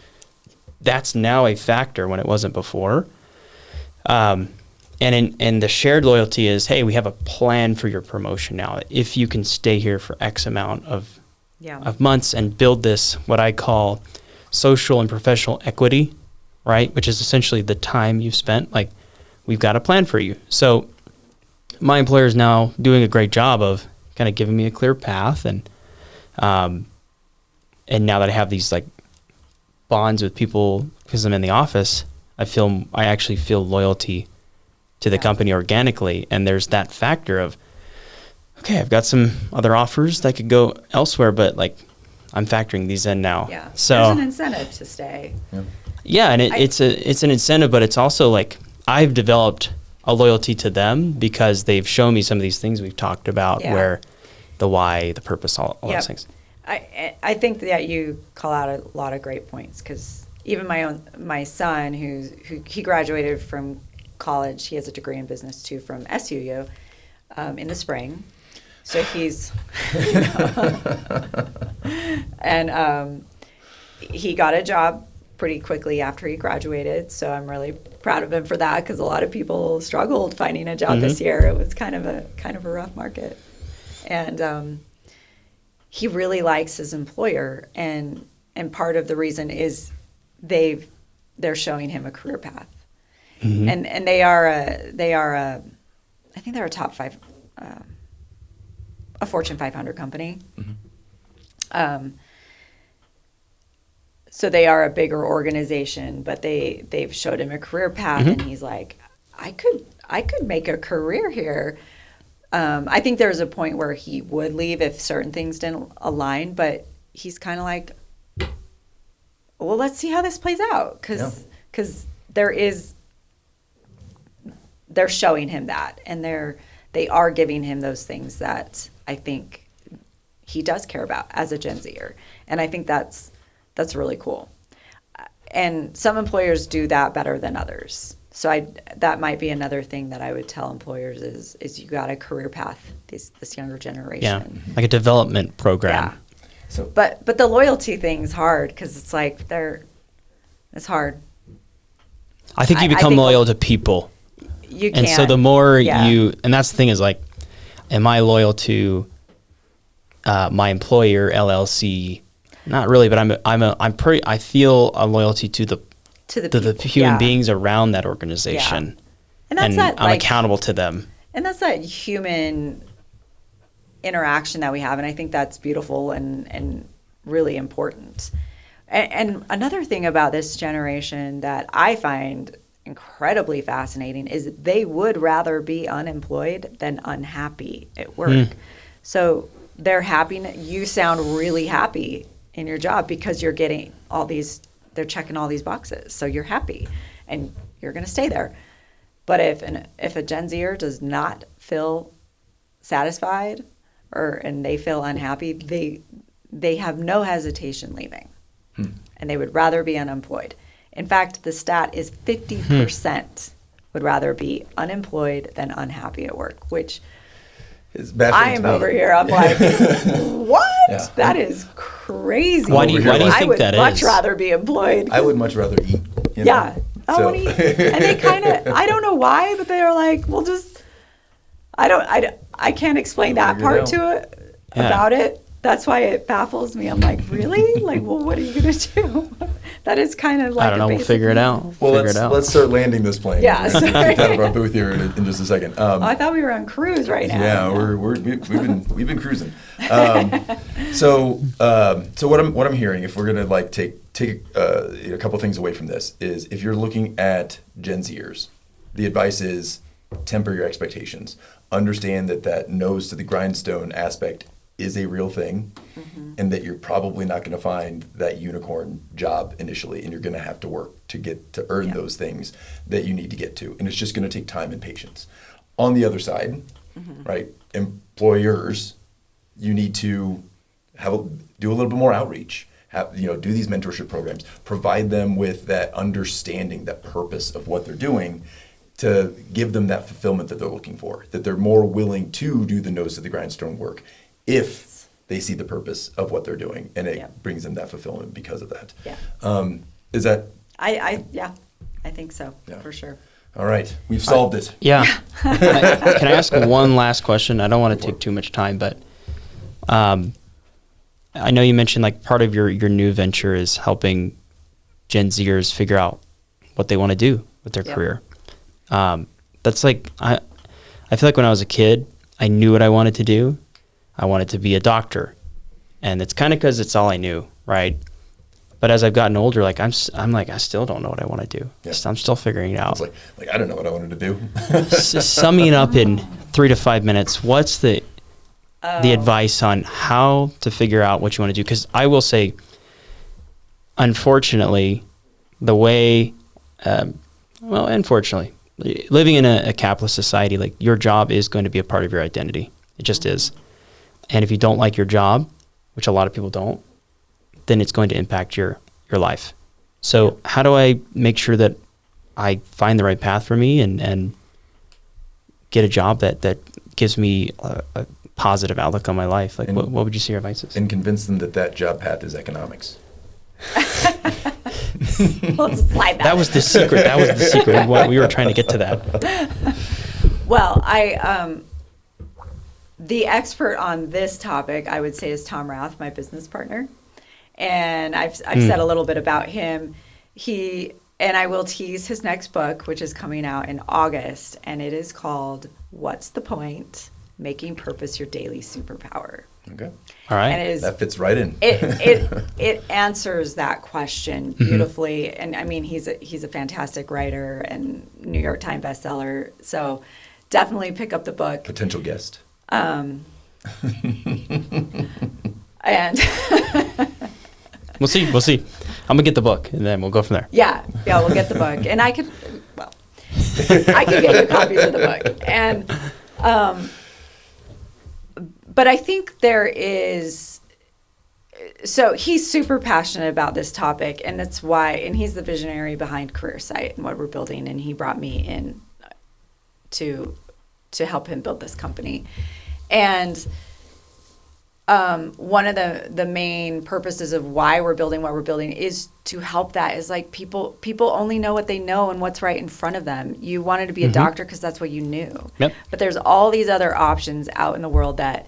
That's now a factor when it wasn't before. And the shared loyalty is, hey, we have a plan for your promotion now. If you can stay here for X amount of months and build this, what I call social and professional equity, right? Which is essentially the time you've spent. We've got a plan for you. So my employer is now doing a great job of kind of giving me a clear path. And now that I have these bonds with people because I'm in the office, I actually feel loyalty to the company organically. And there's that factor of, okay, I've got some other offers that could go elsewhere, but like I'm factoring these in now. Yeah. So there's an incentive to stay. Yeah, and it's an incentive, but it's also like I've developed a loyalty to them because they've shown me some of these things we've talked about, where the why, the purpose, all those things. I think that you call out a lot of great points, because even my son, who he graduated from college, he has a degree in business too from SUU in the spring. So he's and he got a job pretty quickly after he graduated. So I'm really proud of him for that, because a lot of people struggled finding a job this year. It was kind of a rough market. And he really likes his employer, and part of the reason is they're showing him a career path. And they are I think they're a top 5 a Fortune 500 company. So they are a bigger organization, but they've showed him a career path, and he's like, I could make a career here. I think there's a point where he would leave if certain things didn't align, but he's kind of like, well, let's see how this plays out, because they're showing him that, and they are giving him those things that I think he does care about as a Gen Zer, and I think that's really cool. And some employers do that better than others. So that might be another thing that I would tell employers is you got a career path, this younger generation. Yeah, like a development program. Yeah. So, but the loyalty thing's hard, because it's like it's hard. I think you become loyal to people. You can. And so the more and that's the thing is like, am I loyal to my employer, LLC? Not really, but I feel a loyalty to the human beings around that organization. And that's I'm accountable to them. And that's that human interaction that we have, and I think that's beautiful and really important. And another thing about this generation that I find incredibly fascinating is they would rather be unemployed than unhappy at work. So they're happy. You sound really happy in your job because you're getting they're checking all these boxes. So you're happy and you're going to stay there. But if a Gen Zer does not feel satisfied and they feel unhappy, they have no hesitation leaving. And they would rather be unemployed. In fact, the stat is 50% would rather be unemployed than unhappy at work, which I am over here. I'm like, what? Yeah. That is crazy. Why do you think that is? I would much rather be employed. I would much rather eat. Yeah. I want to eat. And they kind of, I don't know why, but they are like, well, just, I can't explain that part to it about it. That's why it baffles me. I'm like, really? Like, well, what are you going to do? That is kind of like I don't know. We'll figure it out. Well, let's start landing this plane. Yeah. Get out of our booth here in just a second. I thought we were on cruise right now. Yeah, we've been cruising. So what I'm hearing, if we're gonna like take a couple things away from this, is if you're looking at Gen Zers, the advice is temper your expectations. Understand that nose to the grindstone aspect is a real thing, and that you're probably not going to find that unicorn job initially, and you're going to have to work to earn those things that you need to get to, and it's just going to take time and patience. On the other side, right, employers, you need to do a little bit more outreach. Do these mentorship programs, provide them with that understanding, that purpose of what they're doing, to give them that fulfillment that they're looking for, that they're more willing to do the nose to the grindstone work if they see the purpose of what they're doing, and it brings them that fulfillment because of that. Yeah. Is that? I think so, for sure. All right, we've solved it. Yeah. Can I ask one last question? I don't want to take too much time, but I know you mentioned like part of your new venture is helping Gen Zers figure out what they want to do with their career. That's like I feel like when I was a kid, I knew what I wanted to do. I wanted to be a doctor, and it's kind of because it's all I knew, right? But as I've gotten older, like I'm like, I still don't know what I want to do. Yeah. I'm still figuring it out. It's like I don't know what I wanted to do. Summing it up in 3 to 5 minutes, what's the advice on how to figure out what you want to do? Because I will say, unfortunately, the way, unfortunately, living in a capitalist society, like your job is going to be a part of your identity. It just is. And if you don't like your job, which a lot of people don't, then it's going to impact your life. So how do I make sure that I find the right path for me and get a job that gives me a positive outlook on my life? Like, what would you say your advice is? And convince them that job path is economics. Let's slide that. That was the secret. That was the secret. What we were trying to get to that. Well, the expert on this topic, I would say, is Tom Rath, my business partner. And I've said a little bit about him. And I will tease his next book, which is coming out in August, and it is called What's the Point? Making Purpose Your Daily Superpower. Okay. All right. And that fits right in. It answers that question beautifully. Mm-hmm. And I mean, he's a fantastic writer and New York Times bestseller. So definitely pick up the book. Potential guest. And We'll see. I'm gonna get the book and then we'll go from there. Yeah, we'll get the book. And I can get you copies of the book. And but I think there is, so he's super passionate about this topic, and that's why, and he's the visionary behind CareerSight and what we're building, and he brought me in to help him build this company. And one of the main purposes of why we're building what we're building is to help that is like people only know what they know and what's right in front of them. You wanted to be a doctor because that's what you knew. Yep. But there's all these other options out in the world that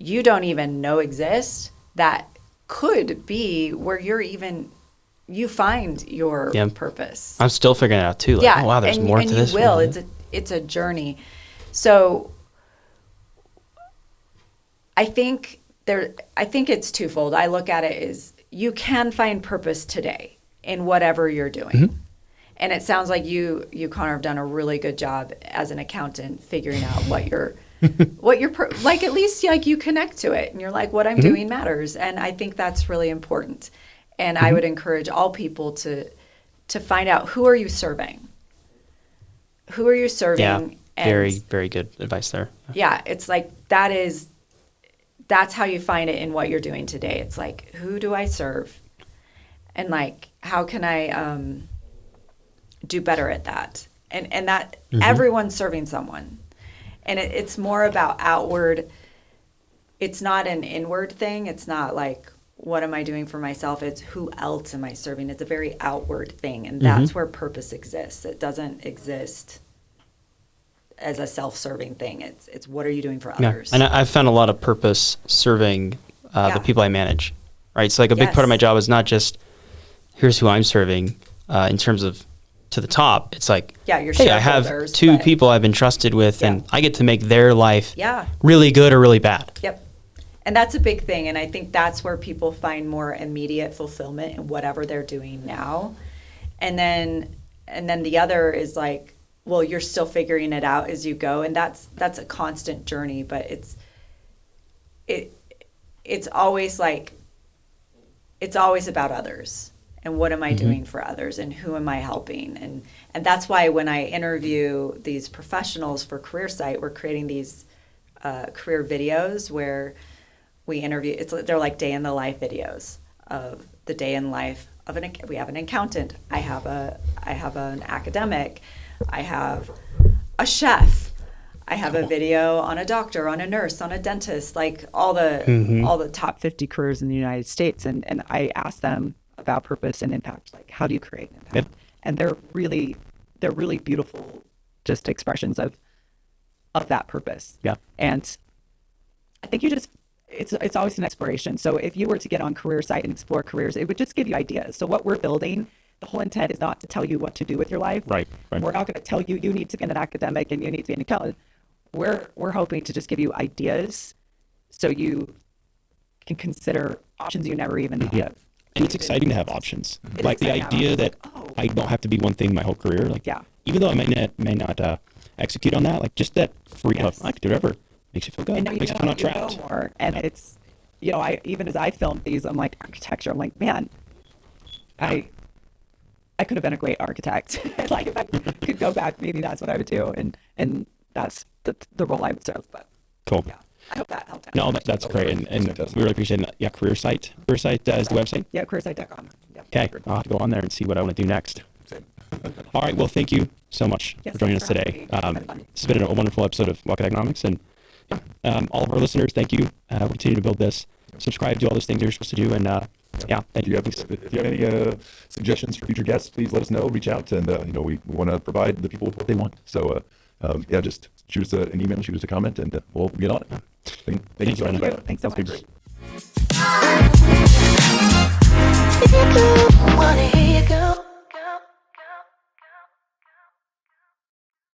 you don't even know exist that could be where you find your purpose. I'm still figuring it out too. Like, oh wow, there's more to this. And you will. It's a journey. So I think it's twofold. I look at it as you can find purpose today in whatever you're doing. Mm-hmm. And it sounds like you Connor, have done a really good job as an accountant figuring out what you're like, at least like you connect to it and you're like, what I'm doing matters. And I think that's really important. And I would encourage all people to find out, who are you serving? Who are you serving? Yeah, and very, very good advice there. Yeah, it's like that's how you find it in what you're doing today. It's like, who do I serve? And like, how can I do better at that? And that everyone's serving someone. And it's more about outward. It's not an inward thing. It's not like, what am I doing for myself? It's who else am I serving? It's a very outward thing. And that's where purpose exists. It doesn't exist as a self-serving thing. It's what are you doing for others? And I've found a lot of purpose serving the people I manage, right? So like a big part of my job is not just, here's who I'm serving in terms of to the top. It's like, your hey, I have two people I've been trusted with and I get to make their life really good or really bad. Yep. And that's a big thing. And I think that's where people find more immediate fulfillment in whatever they're doing now. And then the other is like, well, you're still figuring it out as you go. And that's a constant journey, but it's always like, it's always about others. And what am I doing for others, and who am I helping? And that's why when I interview these professionals for CareerSight, we're creating these career videos where we interview. They're like day in the life videos of the day in life of we have an accountant. I have an academic. I have a chef. I have a video on a doctor, on a nurse, on a dentist, like all the top 50 careers in the United States. And I ask them about purpose and impact. Like, how do you create impact? Yep. And they're really beautiful, just expressions of that purpose. Yeah. And I think it's always an exploration. So if you were to get on CareerSight and explore careers, it would just give you ideas. So what we're building, the whole intent is not to tell you what to do with your life. Right. We're not going to tell you need to be an academic and you need to be an accountant. We're hoping to just give you ideas so you can consider options you never even thought of. And it's exciting to have options. It Like is the exciting. idea that I don't have to be one thing my whole career. Like, even though I may not execute on that, like just that freedom of I could do whatever makes you feel good. And now Makes you feel not you trapped. know more. And it's, I even as I filmed these, I'm like, architecture. I'm like, man, I could have been a great architect. Like if I could go back, maybe that's what I would do. And that's the role I would serve. But Cool. yeah, I hope that helped out. No, that's great. And we really appreciate that. Yeah, CareerSight. CareerSight is the website? Yeah, CareerSight.com. Yeah. Okay. I'll have to go on there and see what I want to do next. Same. All right. Well, thank you so much Yes, for joining us thanks for today. having me. It's been fun. This has been a wonderful episode of Walk Economics. And all of our listeners, thank you. We'll continue to build this. Subscribe, do all those things you're supposed to do. And thank you. If you have any suggestions for future guests, please let us know. Reach out, and we want to provide the people with what they want. So just shoot us an email, shoot us a comment, and we'll get on it. Thank you so much. Thanks so That's been much. great.